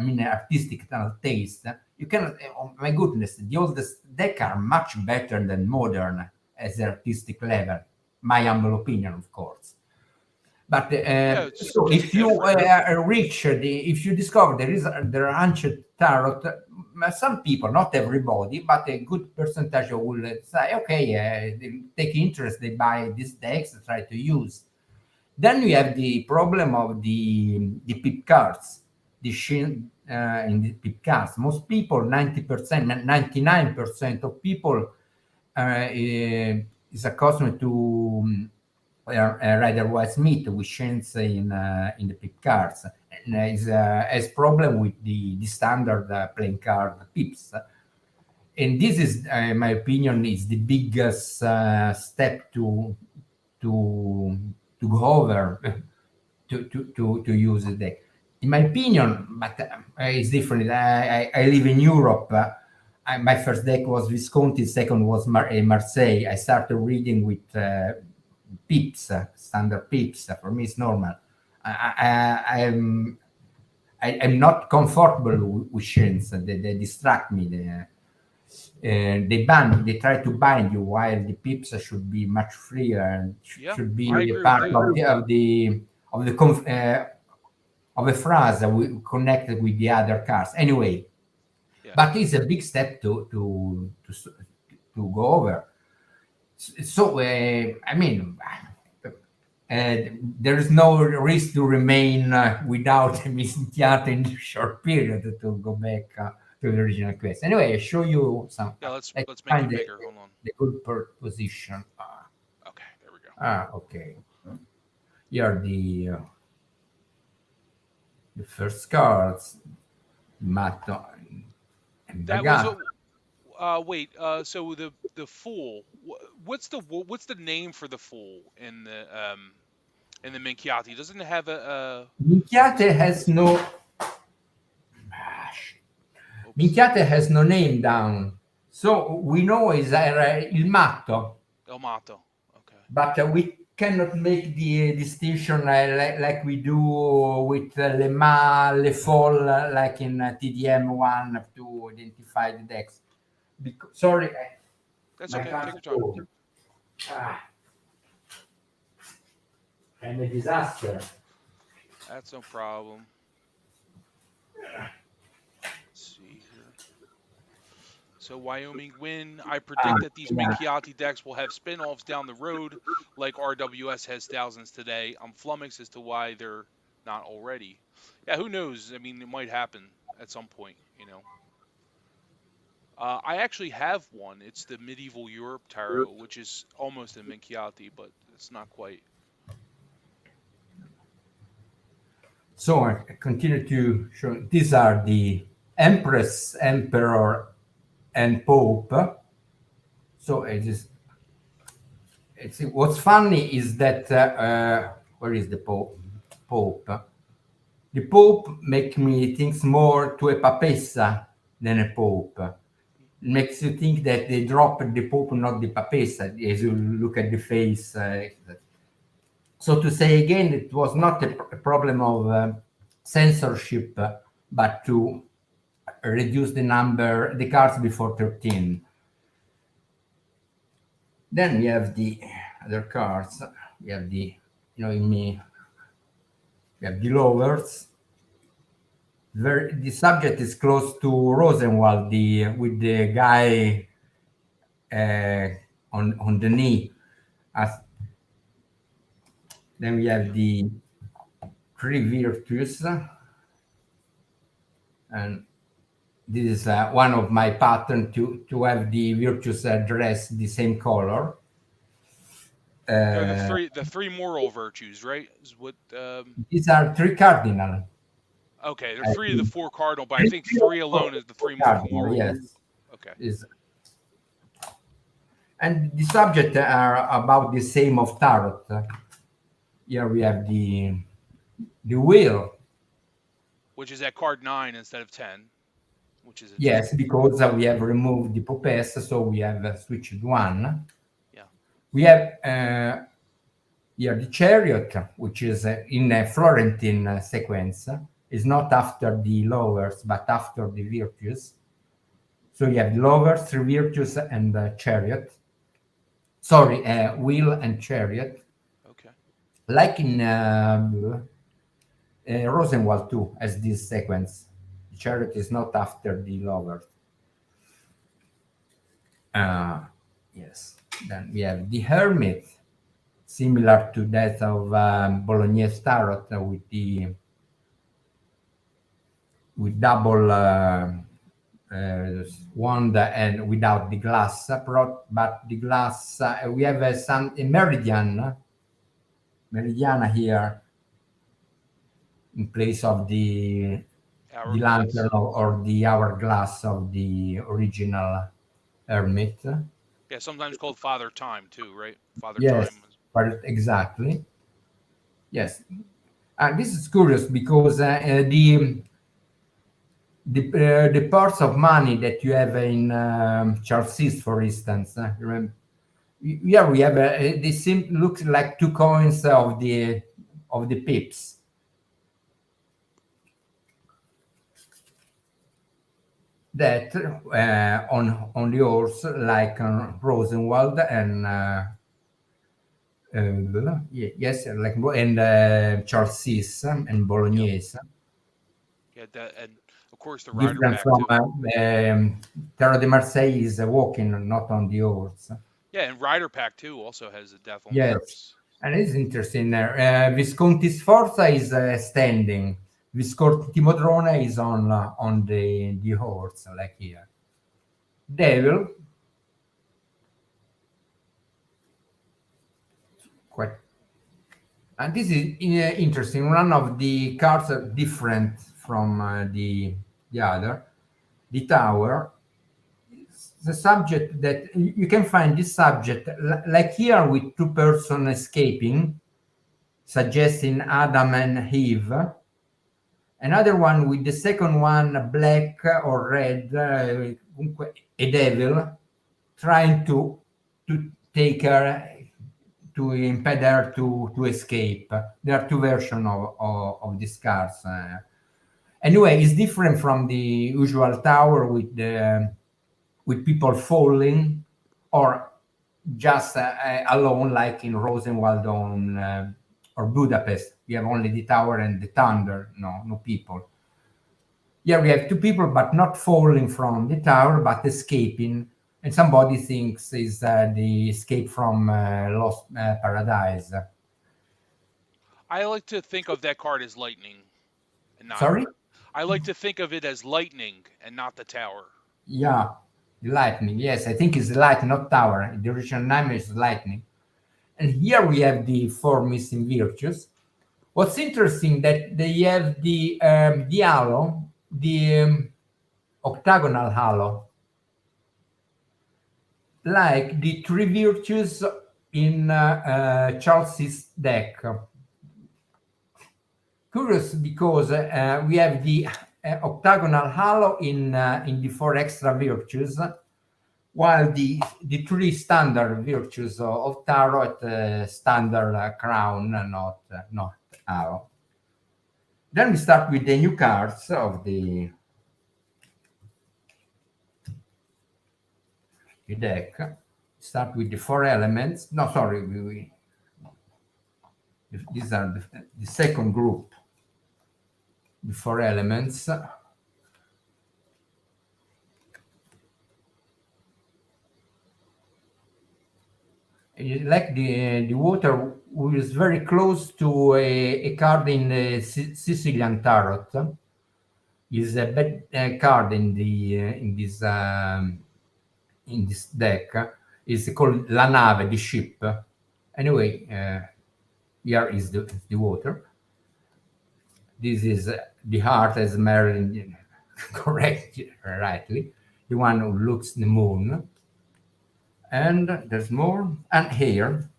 mean, artistic taste, you can, oh my goodness, the oldest deck are much better than modern as an artistic level. My humble opinion, of course. But so if you if you discover there are ancient tarot, some people, not everybody, but a good percentage will say, okay, they take interest, they buy these decks, try to use. Then we have the problem of the pip cards, the shin in the pip cards. Most people, 90%, 99% of people is accustomed to rather white meat with shins in the pip cards, and has problem with the standard playing card pips. And this is, in my opinion, is the biggest step to go over to use the deck. In my opinion, but it's different. I live in Europe. My first deck was Visconti, second was Marseille. I started reading with pips, standard pips. For me, it's normal. I'm not comfortable with shins. They distract me. They try to bind you, while the pips should be much freer and Yeah, should be I a agree with part that. of the phrase connected with the other cards. Anyway, Yeah. but it's a big step to go over. So I mean, there is no risk to remain without Minchiate in a short period to go back to the original quest. Anyway, I show you some. Yeah, let's make find it bigger. Hold on. the good position. Okay, there we go. Okay. Here are the first cards, Matto and That Bagat. was wait. So the fool. What's the name for the fool in the Minchiate? Doesn't it have a? Minchiate has no. Oops. Minchiate has no name down, so we know is il matto, El Mato. Okay. but we cannot make the distinction like we do with le ma, le fol, like in TDM one to identify the decks. Sorry, That's my okay. hands Take your time. full. I'm a disaster. That's no problem. Let's see here. So Wyoming win. I predict that these yeah. Minchiate decks will have spin-offs down the road, like RWS has thousands today. I'm flummoxed as to why they're not already. Yeah, who knows? I mean, it might happen at some point, you know. I actually have one. It's the Medieval Europe Tarot, which is almost a Minchiate, but it's not quite. So I continue to show. These are the Empress, Emperor, and Pope. So it's what's funny is that where is the Pope? The Pope make me think more to a papessa than a Pope. It makes you think that they dropped the Pope, not the papessa, as you look at the face. So to say again, it was not a problem of censorship, but to reduce the cards before 13. Then we have the other cards. We have the, we have the lovers. The subject is close to Rosenwald, with the guy on the knee. Then we have the three virtues, and this is one of my pattern to have the virtues dress the same color. The three moral virtues, right? Is what These are three cardinal. Okay, they're three of the four cardinal, but I think three alone is the three moral. Yes. Okay. And the subject are about the same of tarot. Here we have the wheel, which is at card 9 instead of 10, which is yes, because we have removed the popes, so we have switched one. Yeah. We have here the chariot, which is in a Florentine sequence. Is not after the lovers, but after the virtues. So you have lovers, three virtues, and chariot. Sorry, wheel and chariot. Okay. Like in Rosenwald too, as this sequence. The chariot is not after the lovers. Yes. Then we have the hermit. similar to that of Bolognese tarot with double wand and without the glass, but the glass we have some meridiana here in place of the lantern Hourglass. or the hourglass of the original hermit. Yeah, sometimes called Father Time too, right? Father Yes, Time. but exactly. Yes, this is curious because the parts of money that you have in Chelsea's, for instance, here we have they seem looks like two coins of the pips. That on the horse like Rosenwald and yes, like and Chelsea's and Yep. Bolognese. Yeah, that, and of course the rider Different pack from too. Terra de Marseille is walking, not on the horse. Yeah, and rider pack too also has a death on the Yes, horse. and it's interesting. Visconti Sforza is standing. Visconti Modrone is on the horse, like here. Devil, quite. And this is interesting. One of the cards are different from the other. The Tower. The subject that you can find this subject like here with two persons escaping, suggesting Adam and Eve. Another one with the second one black or red, a devil trying to take her, to impede her to escape. There are two versions of these cards. Anyway, it's different from the usual tower with people falling or just alone, like in Rosenwald or Budapest. We have only the tower and the thunder, no people. Here we have two people, but not falling from the tower, but escaping. And somebody thinks is the escape from Lost Paradise. I like to think of that card as lightning and not. Sorry? I like to think of it as lightning and not the tower. Yeah, the lightning. Yes, I think it's light, not tower. The original name is lightning. And here we have the four missing virtues. What's interesting that they have the halo, the octagonal halo, like the three virtues in Charles's deck. Curious because we have the octagonal halo in the four extra virtues, while the three standard virtues of tarot standard crown, not halo. Then we start with the new cards of the deck. Start with the four elements. No, sorry, these are the second group. The four elements. Like the water is very close to a card in the Sicilian tarot. Is a bad card in this deck. Is called La Nave, the ship. Anyway, here is the water. This is the heart, as Marilyn correct rightly, the one who looks the moon. And there's more. And here,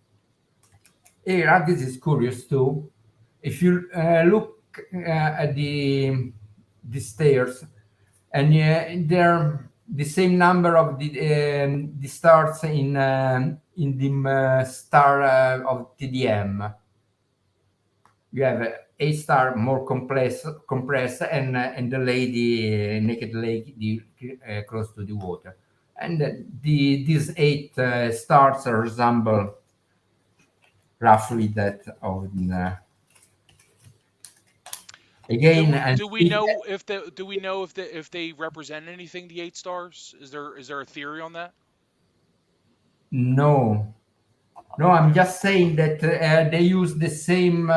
this is curious too. If you look at the stairs, and they're the same number of the stars in the star of TDM. You have a star more compressed, and the lady, naked lady, close to the water. And these 8 stars resemble roughly that of again. And Do we know if they represent anything? The 8 stars. Is there a theory on that? no, No, I'm just saying that they use the same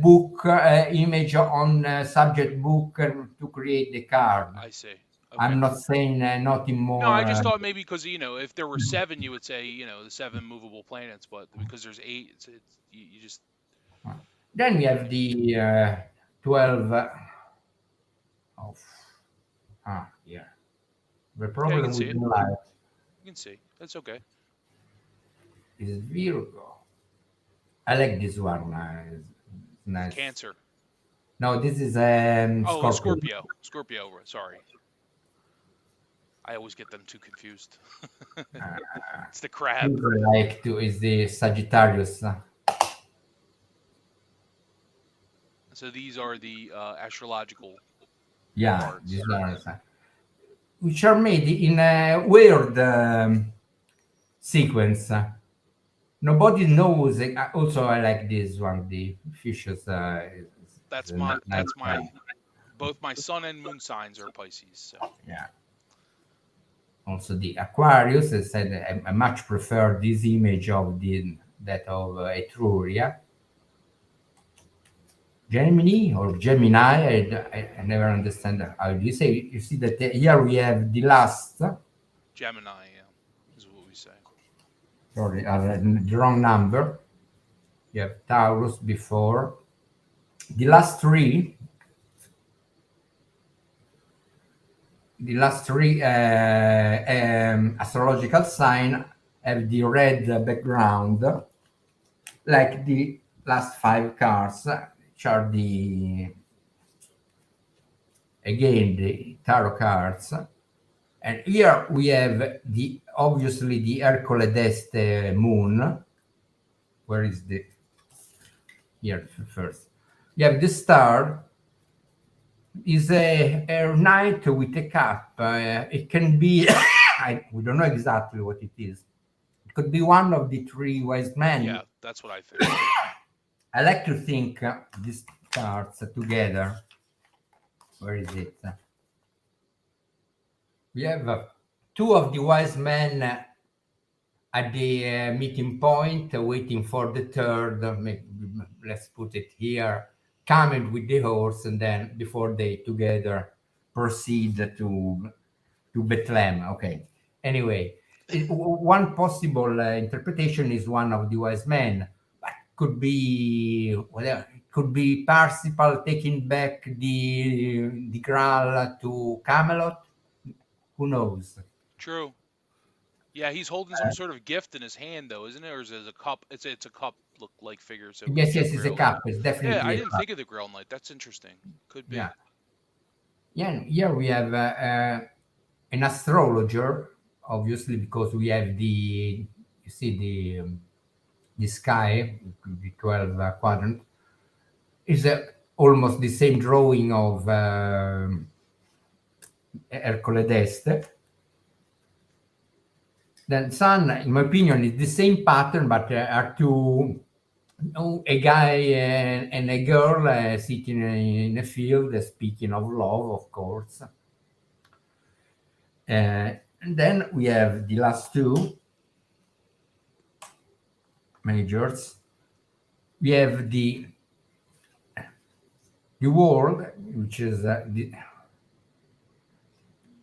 book image on subject book to create the card. I see. Okay. I'm not saying nothing more. No, I just thought maybe because if there were 7, you would say the 7 movable planets, but because there's 8, it's you just Then we have the 12 of yeah. The yeah, you problem can see with it. the light You can see. That's okay. is Virgo. I like this one. It's nice. Cancer. No, this is Oh, Scorpio. Scorpio. Sorry. I always get them too confused. It's the crab. Usually like to is the Sagittarius. So these are the astrological Yeah, cards. these are which are made in a weird sequence. Nobody knows. Also, I like this one. The fishes. That's is a my nice my both my sun and moon signs are Pisces. So yeah. Also, the Aquarius. I said I much prefer this image of that of Etruria. Gemini or Gemini. I never understand how you say. You see that here we have the last. Gemini, is what we say. Sorry, the wrong number. You have Taurus before. The last three astrological sign have the red background, like the last 5 cards, which are the tarot cards. And here we have obviously the Ercole d'Este moon. Where is the here first? You have the star. Is a knight with a cap. It can be we don't know exactly what it is. It could be one of the 3 wise men. Yeah, that's what I think. I like to think these cards together. Where is it? We have 2 of the wise men at the meeting point, waiting for the third. Let's put it here, coming with the horse, and then before they together proceed to Bethlehem. Okay. Anyway, one possible interpretation is one of the wise men, but could be whatever. It could be Parsifal taking back the Graal to Camelot. Who knows? True. Yeah, he's holding some sort of gift in his hand, though, isn't it? Or is it a cup? It's a cup look like figure. So Yes, it's a cup. It's definitely yeah, I a didn't cup. think of the Grail Knight. That's interesting. Could be. Yeah. Yeah, here we have an astrologer, obviously, because we have you see the sky, the 12 quadrant, is almost the same drawing of Ercole d'Este. Then sun, in my opinion, is the same pattern, but are two, a guy and a girl sitting in a field, speaking of love, of course. And then we have the last 2 majors. We have the world, which is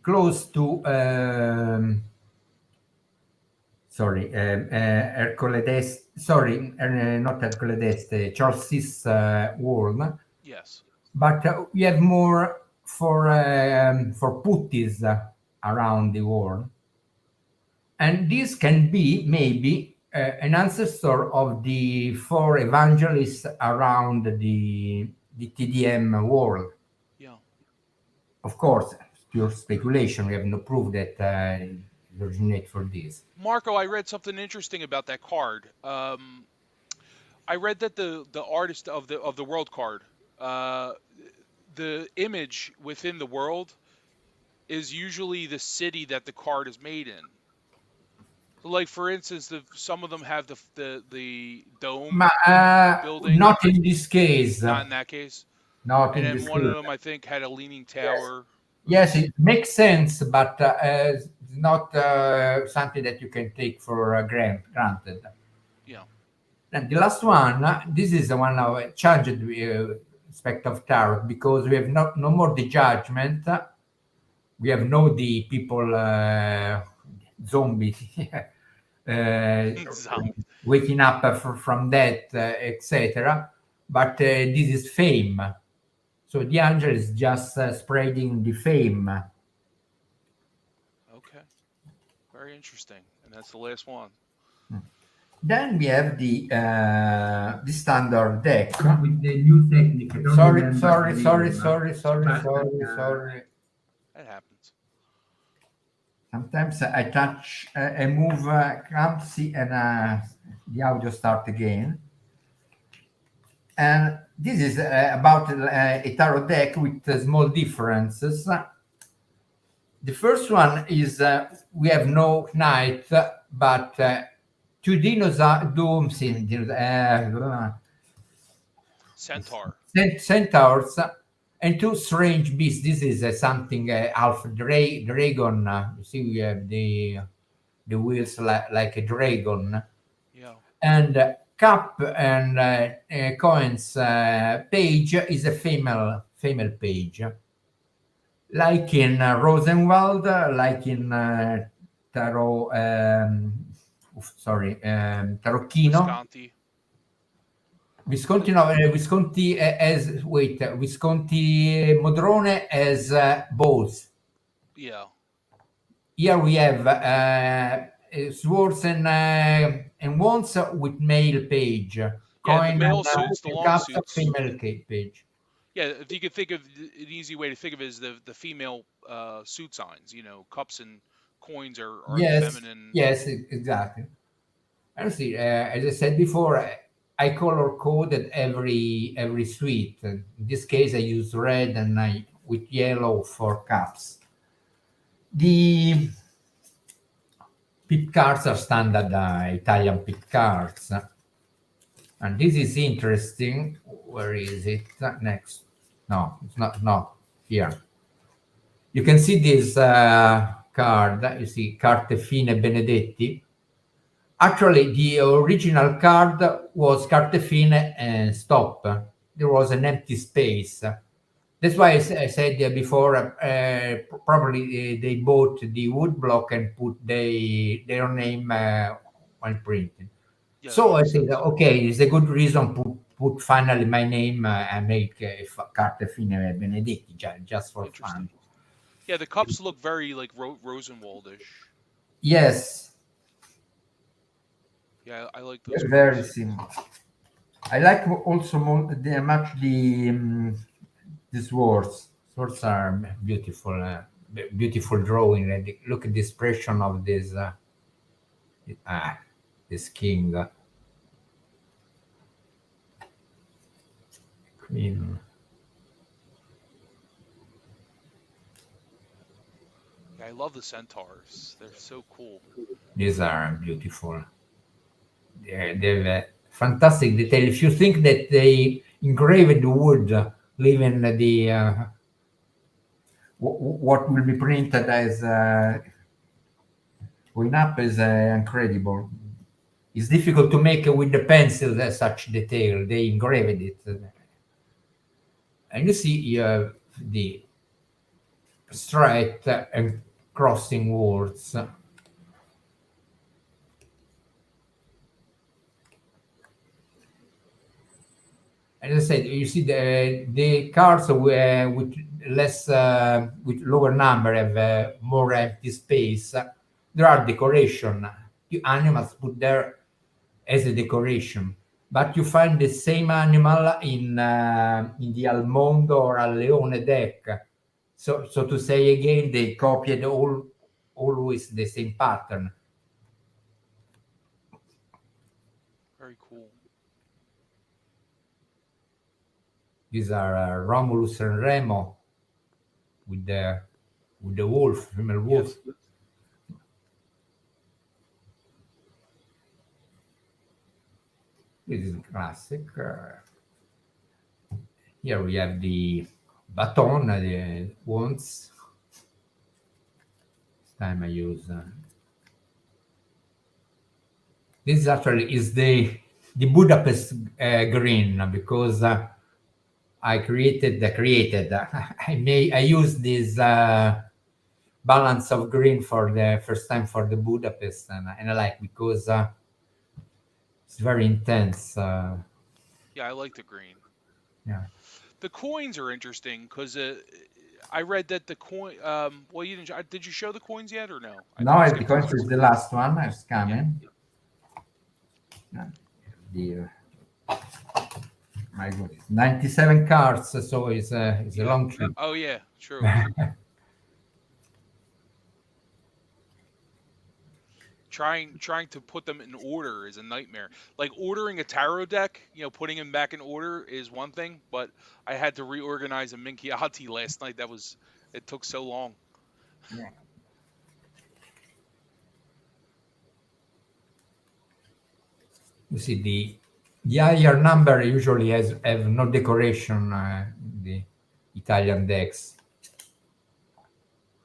close to Ercole d'Este. Sorry, not Ercole d'Este. Charles VI world. Yes. But we have more for putties around the world, and this can be maybe an ancestor of the 4 evangelists around the TDM world. Yeah. Of course, pure speculation. We have no proof that it originates for this. Marco, I read something interesting about that card. I read that the artist of the world card, the image within the world is usually the city that the card is made in. So, like for instance, some of them have the dome building. Not in this case. Not in that case. Not and in then this one case. of them, I think, had a leaning tower. Yes, it makes sense, but it's not something that you can take for granted. Yeah. And the last one, this is the one of changed aspect of tarot because we have no more the judgment. We have no the people zombie Zombie. waking up from death, etc. But this is fame. So the angel is just spreading the fame. Okay. Very interesting. And that's the last one. Then we have the standard deck with the new technique. I don't Sorry, remember sorry, the sorry, name. sorry, Sorry. That happens. Sometimes I touch a move clumsy and the audio start again. And this is about a tarot deck with small differences. The first one is we have no knight, but two dooms in Centaur. centaurs and two strange beasts. This is something half dragon. You see, we have the wheels like a dragon, Yeah. and cup and coins page is a female page, like in Rosenwald, like in Tarot. Tarocchino. Visconti. Visconti, no, Visconti as wait, Visconti Modrone as bows. Yeah. Here we have swords and wands with male page. Yeah, Coin the male and, suits, the long cups, suits. female page. Yeah, if you could think of an easy way to think of it is the female suit signs. You know, cups and coins are the Yes, feminine. yes, exactly. And see, as I said before, I color coded every suite. In this case, I use red and I with yellow for cups. The pit cards are standard Italian pit cards, and this is interesting. Where is it next? No, it's not. No, here. You can see this card. You see Carte Fine Benedetti. Actually, the original card was Carte Fine and stop. There was an empty space. That's why I said before, probably they bought the wood block and put their name on printing. Yeah, So that I makes said, sense. okay, it's a good reason to put finally my name and make Carte Fine Benedetti just for fun. Interesting. Yeah, the cups look very like Rosenwaldish. Yes, Yeah, I like those very cups. similar. I like also much the swords. Swords are beautiful, beautiful drawing. And look at the expression of this king, queen. Yeah, I love the centaurs. They're so cool. These are beautiful. They're fantastic detail. If you think that they engraved wood, leaving the what will be printed as going up is incredible. It's difficult to make with the pencil such detail. They engraved it, and you see you have the straight and crossing words. As I said, you see the cards with less with lower number have more empty space. There are decoration. The animals put there as a decoration, but you find the same animal in the Almondo or Al Leone deck. So to say again, they copied always the same pattern. Very cool. These are Romulus and Remo with the wolf, female wolf. Yes. This is classic. Here we have the baton, the wands. This time I use. This actually is the the Budapest green, because I I use this balance of green for the first time for the Budapest, and I like, because it's very intense. Yeah, I like the green. Yeah. The coins are interesting because I read that the coin. Well, you didn't. Did you show the coins yet or no? I think you No, skipped because over it's it. the last one. It's Yeah. coming. Yeah. The, my goodness, 97 cards. So it's a Yeah. long trip. Oh yeah. True. Trying to put them in order is a nightmare. Like ordering a tarot deck, putting them back in order is one thing, but I had to reorganize a Minchiate last night. It took so long. Yeah. You see, the higher number usually have no decoration. The Italian decks,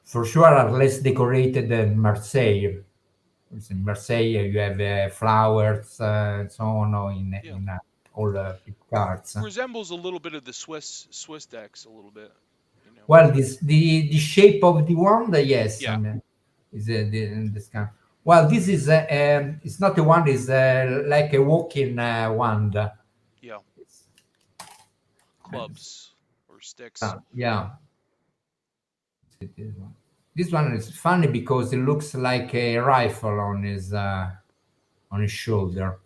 for sure, are less decorated than Marseille. In Marseille, you have flowers and so on, Yeah. in all cards. Resembles a little bit of the Swiss decks a little bit, Well, the shape of the wand, yes, Yeah. is this kind. Well, this is it's not a wand; it's like a walking wand. Yeah. It's, Clubs or sticks. yeah. This one. This one is funny because it looks like a rifle on his shoulder.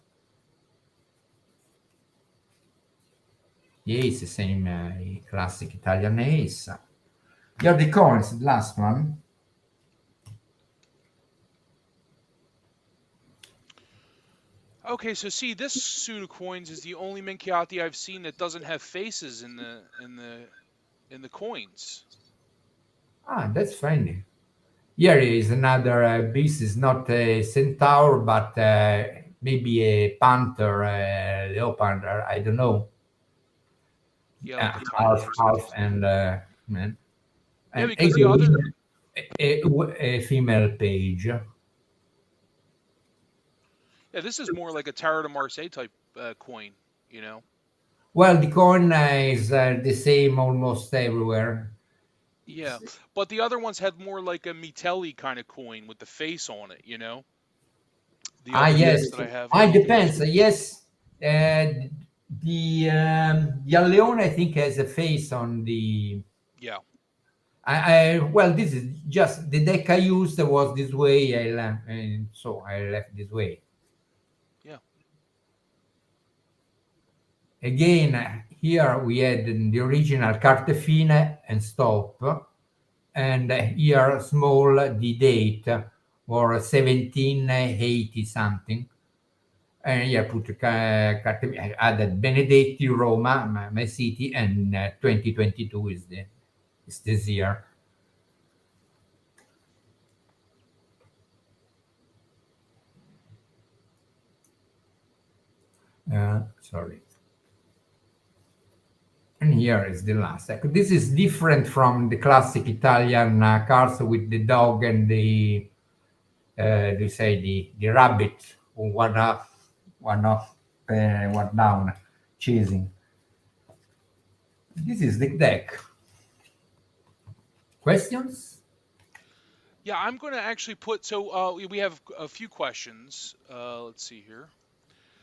The ace, the same classic Italian ace. Here are the coins, the last one. Okay, so see, this suit of coins is the only Minchiate I've seen that doesn't have faces in the coins. Ah, that's funny. Here is another beast. Is not a centaur, but maybe a panther, leopard. I don't know. Yeah, like a tiger Half, or something. half, and man, Yeah, and because the other. a female page. Yeah, this is more like a Tarot de Marseille type coin. Well, the coin is the same almost everywhere. Yeah, but the other ones had more like a Mitelli kind of coin with the face on it. The Ah, other yes. decks that I have Ah, on it the page. depends. Yes, the Leone, I think, has a face on the. Yeah, Well, this is just the deck I used was this way. And so I left this way. yeah. Again, here we had the original carte fine and stop, and here small the date or 1780 something. And here put I added Benedetti, Roma, my city, and 2022 is this year. Sorry. And here is the last. This is different from the classic Italian cars with the dog and they say the rabbit, one up, one down, chasing. This is the deck. Questions? Yeah, I'm going to actually put. So we have a few questions. Let's see here.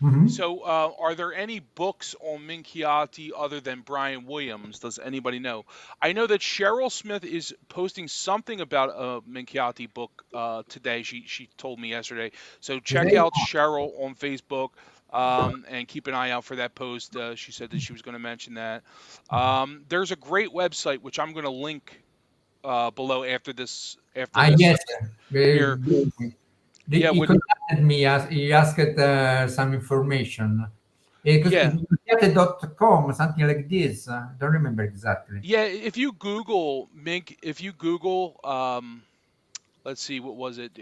Mhm. So, are there any books on Minchiati other than Brian Williams? Does anybody know? I know that Cheryl Smith is posting something about a Minchiati book today. She told me yesterday. So check Today? out Cheryl on Facebook and keep an eye out for that post. She said that she was going to mention that. There's a great website which I'm going to link below after this. After Ah, this yes. here, yeah, He with contacted me. He asked some information. Because yeah. Minchiate.com, something like this. Don't remember exactly. Yeah, if you Google Mink, if you Google, let's see, what was it?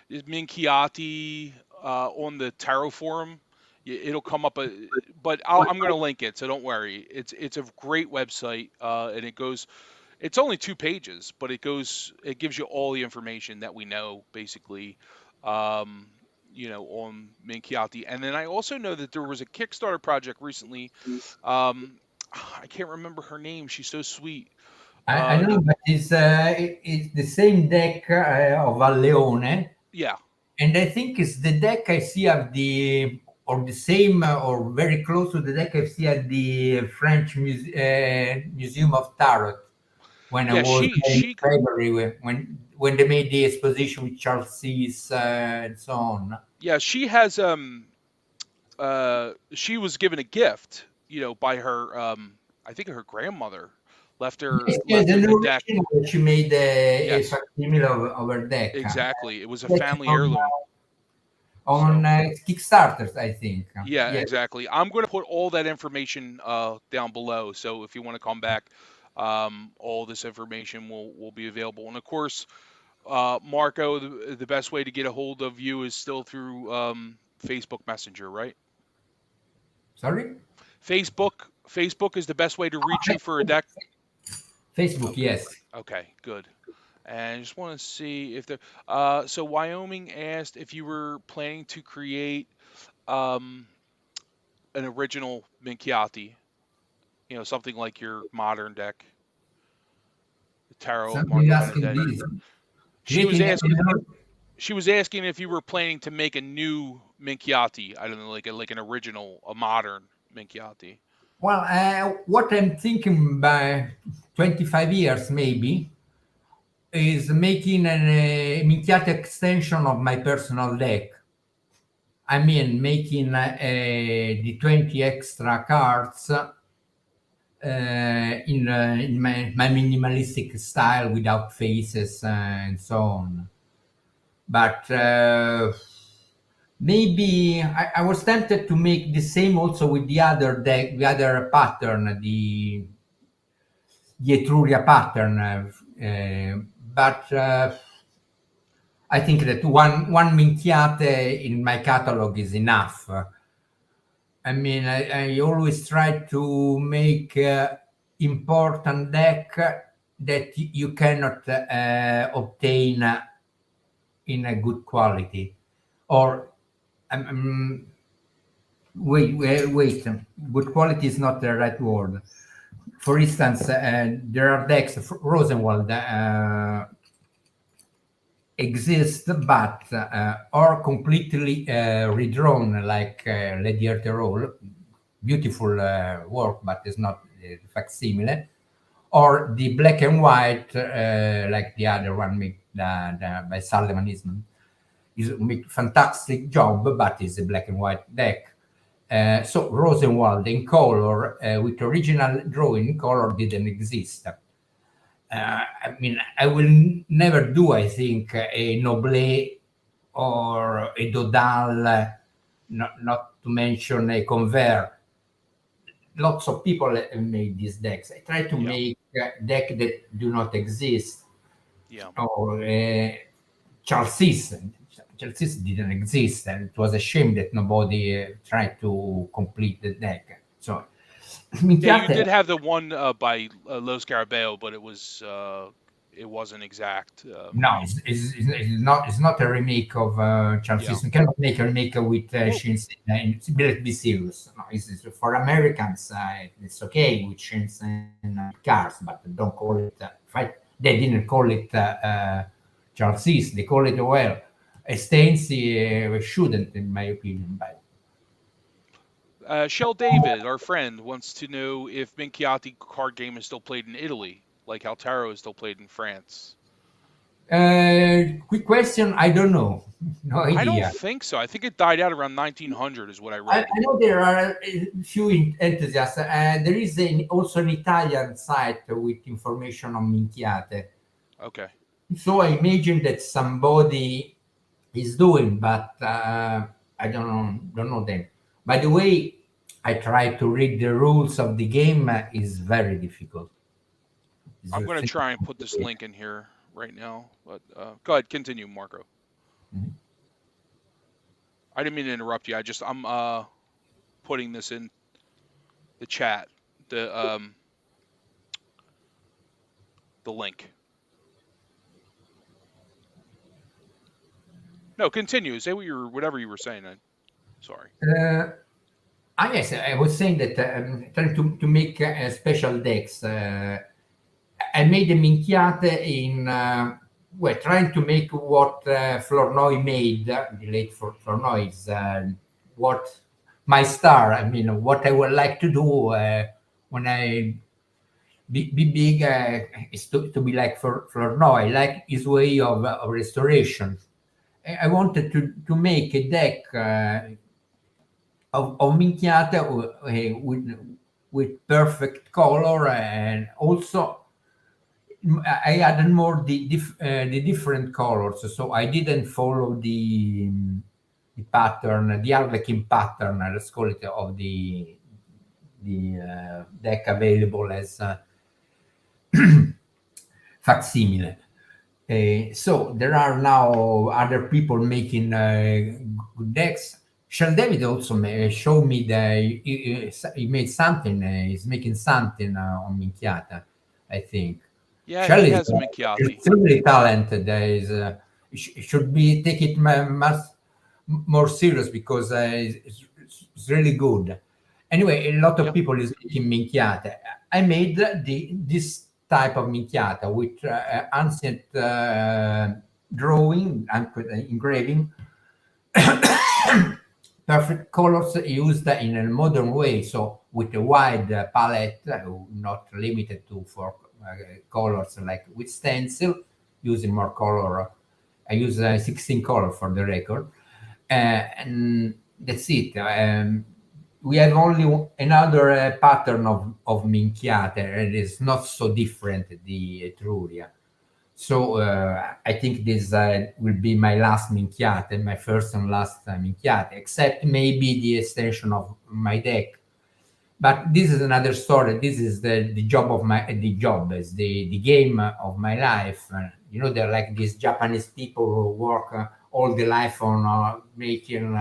Is Minchiati on the Tarot forum? It'll come up. But I'm going to link it, so don't worry. It's a great website, and it goes. It's only 2 pages, but it gives you all the information that we know, basically. Um, on Minchiate. And then I also know that there was a Kickstarter project recently. Um, I can't remember her name. She's so sweet. I That know, but it's the same deck of a Leone, yeah, and I think it's the deck I see at the or the same or very close to the deck I see at the French Museum of Tarot when I yeah. was She in she February when they made the exposition with Charles C's and so on. yeah she has she was given a gift, by her I think her grandmother left her Yes, yes, left her an the deck. original. She made a Yes, facsimile of her deck. exactly. It was a That's family heirloom. on So Kickstarters, I think. yeah, Yes. exactly. I'm going to put all that information down below. So if you want to come back, all this information will be available. And of course, Marco, the best way to get a hold of you is still through Facebook Messenger, right? Sorry? Facebook is the best way to reach you for a deck. Facebook, Okay. yes. Okay, good. And I just want to see if there. So Wyoming asked if you were planning to create um, an original Minchiati, something like your modern deck, the Tarot of Somebody Marco asking Benedetti. this. She was Creating asking. She was asking if you were planning to make a new Minchiati. I don't know, like an original, a modern Minchiati. well, what I'm thinking by 25 years maybe is making an Minchiate extension of my personal deck. I mean, making the 20 extra cards in my minimalistic style without faces and so on. But maybe I was tempted to make the same also with the other deck, the other pattern, the Etruria pattern. But I think that one Minchiate in my catalog is enough. I mean, I always try to make important deck that you cannot obtain in a good quality. Or um, wait, good quality is not the right word. For instance, there are decks Rosenwald exist, but are completely redrawn, like Lady Arterol, beautiful work, but it's not facsimile, or the black and white, like the other one made by Salemanism, is make fantastic job, but it's a black and white deck. So Rosenwald in color with original drawing in color didn't exist. I mean, I will never do, I think, a Noblet or a Dodal, not to mention a Convert. Lots of people have made these decks. I try to Yeah, make deck that do not exist. yeah. Or Charles Cis. Charles Cis didn't exist, and it was a shame that nobody tried to complete the deck. So, Yeah, you Minchiate, did have the one by Los Scarabeo, but it wasn't exact. no, it's not a remake of Charles Yeah. Cis. You cannot make a remake with Well, Shinsen. Let's be serious. No, it's for Americans. It's okay with Shinsen cars, but don't call it. They didn't call it Charles Cis. They call it well. Stancy shouldn't, in my opinion. But Shell David, our friend, wants to know if Minchiati card game is still played in Italy, like how Tarot is still played in France. quick question. I don't know. No I don't idea. think so. I think it died out around 1900, is what I I read. know there are a few enthusiasts. There is also an Italian site with information on Minchiate. Okay. So I imagine that somebody is doing, but I don't know them. By the way, I try to read the rules of the game. Is very difficult. It's I'm a going to thing. try and put this link in here right now. But go ahead, continue, Marco. Mhm. I didn't mean to interrupt you. I'm putting this in the chat, the link. No, continue. Say whatever you were saying. Sorry. Yes, I was saying that trying to make special decks. I made a Minchiate in well, trying to make what Flournoy made. The late Flournoy is what my star. I mean, what I would like to do when I be big is to be like Flournoy, like his way of restoration. I wanted to make a deck of Minchiate with perfect color, and also I added more the different colors. So I didn't follow the pattern, the Harlequin pattern, let's call it, of the deck available as facsimile. So there are now other people making good decks. Sean David also showed me that he made something. He's making something on Minchiata, I think. Yeah, Shell he is has a Minchiate. extremely talented. There is should be take it much more serious because it's really good. Anyway, a lot of Yeah. people is making Minchiata. I made this type of Minchiata with ancient drawing and engraving, perfect colors used in a modern way, so with a wide palette, not limited to four colors like with stencil, using more color. I use 16 color for the record, and that's it. We have only another pattern of Minchiate. It is not so different, the Etruria. So I think this will be my last Minchiate, my first and last Minchiate, except maybe the extension of my deck. But this is another story. This is the job of the job is the game of my life. You know, they're like these Japanese people who work all the life on making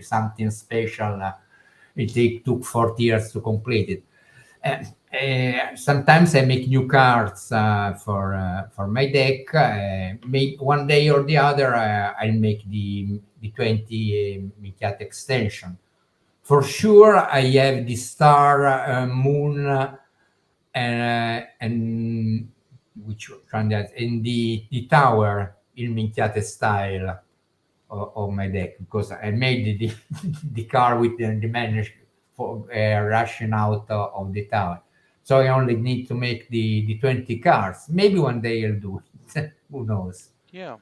something special. Took 40 years to complete it. Sometimes I make new cards for my deck. Maybe one day or the other, I'll make the 20 Minchiate extension. For sure, I have the star, moon, and which one that in the tower in Minchiate style of my deck, because I made the car with the man for rushing out of the tower. So I only need to make the 20 cars. Maybe one day I'll do it. Who knows? Yeah.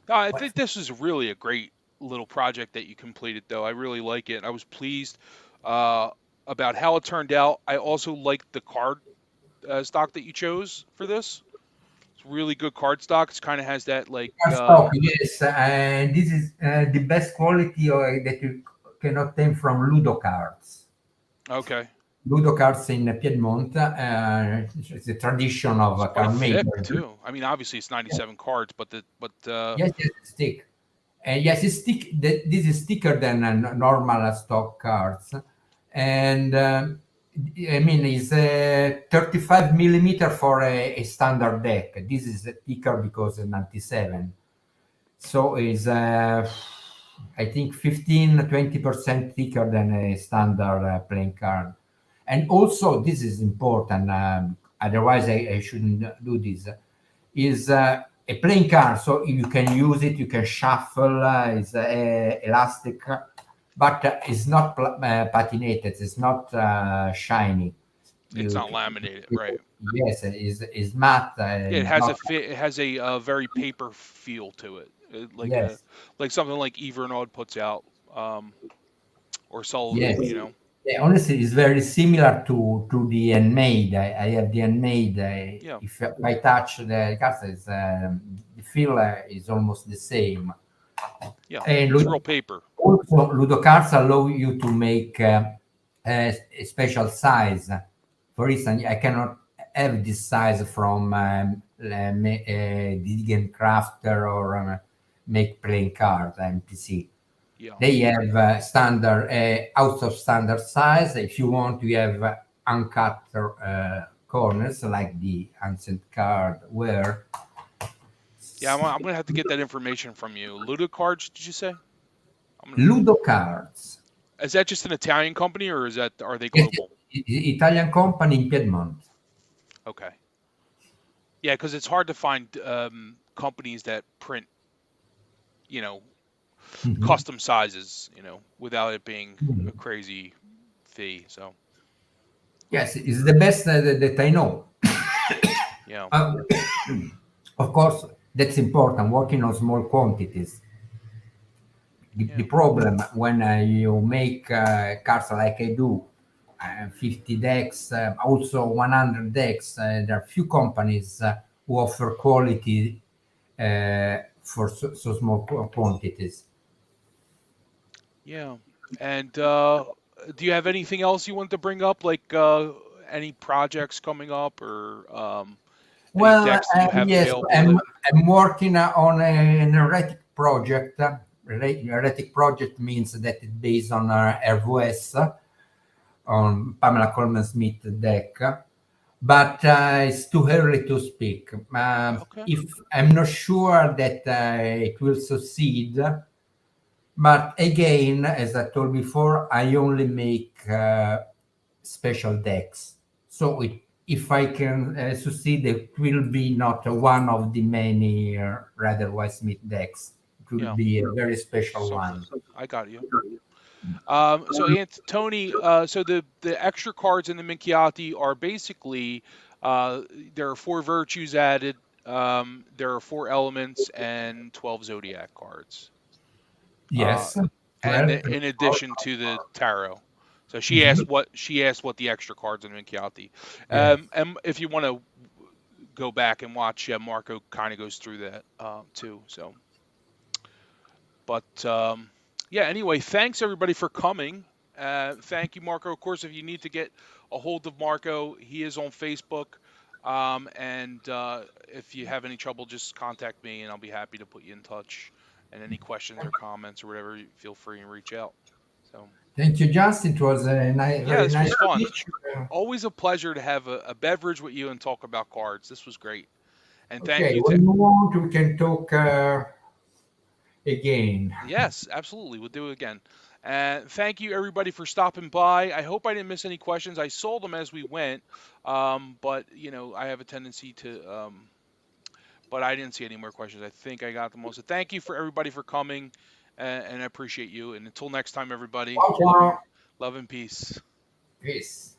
No, I What? think this is really a great little project that you completed, though. I really like it. I was pleased uh, about how it turned out. I also liked the card stock that you chose for this. It's really good card stock. It kind of has that like Car stock, yes, and this is the best quality that you can obtain from Ludo cards. okay. Ludo cards in Piedmont. It's a tradition of It's a quite card thick maker. too. I mean, obviously it's 97 cards, but Yes, yes, it's thick. Yes, it's thick. This is thicker than normal stock cards, and I mean it's 35 millimeter for a standard deck. This is thicker because it's 97. So is I think 15-20% thicker than a standard playing card. And also this is important, otherwise I shouldn't do this, is a playing card, so you can use it, you can shuffle, it's elastic, but it's not patinated, it's not shiny. it's You not laminated, right? Yes, is matte, Yeah, it has not. a fit. It has a very paper feel to it, Yes. like something like Evernaud puts out, or Yes. Sullivan. You know. Yeah, honestly, it's very similar to the handmade. I have the handmade. Yeah. If I touch the cards, the feel is almost the same. Yeah. And It's real paper. also, Ludo cards allow you to make a special size. For instance, I cannot have this size from Digen Crafter or make playing cards MPC. Yeah. They have standard, out of standard size. If you want, you have uncut corners like the ancient card where Yeah, I'm gonna have to get that information from you. Ludo Cards, did you say? Ludo Cards. Is that just an Italian company, or are they Yes, global? Italian company in Piedmont. Okay. Yeah, because it's hard to find companies that print, you know, Mhm. custom sizes, without it being Mhm. a crazy fee. So, Yes, it's the best that I know. yeah, Uh, of course, that's important, working on small quantities. The yeah, problem when you make cars like I do, 50 decks, also 100 decks, there are few companies who offer quality for so small quantities. yeah. And do you have anything else you want to bring up, like any projects coming up, or any Well, decks that you have yes, available that? I'm working on an erratic project. Erratic project means that it's based on RVS, on Pamela Coleman Smith deck, but it's too early to speak. Okay. If I'm not sure that it will succeed, but again, as I told before, I only make special decks. So if I can succeed, it will be not one of the many rather White Smith decks. It will Yeah. be a very special Something. one. I got you. So Tony, so the extra cards in the Minchiati are basically there are 4 virtues added, there are 4 elements and 12 zodiac cards, uh, Yes, and 12. in addition to the tarot. So Mhm. she asked what the extra cards in Minchiati. Yes. And if you want to go back and watch, Marco kind of goes through that too. So, but yeah, anyway, thanks everybody for coming. Thank you, Marco. Of course, if you need to get a hold of Marco, he is on Facebook. And if you have any trouble, just contact me and I'll be happy to put you in touch. And any questions or comments or whatever, feel free and reach out. So, Thank you, Justin. It was a yeah, very this nice was fun. speech. Always a pleasure to have a beverage with you and talk about cards. This was great. And thank Okay, you to. when you want, we can talk again. Yes, absolutely. We'll do it again. And thank you everybody for stopping by. I hope I didn't miss any questions. I saw them as we went, but I have a tendency to. But I didn't see any more questions. I think I got the most. So thank you for everybody for coming, and I appreciate you. And until next time, everybody, Ciao, ciao. love and peace. Peace.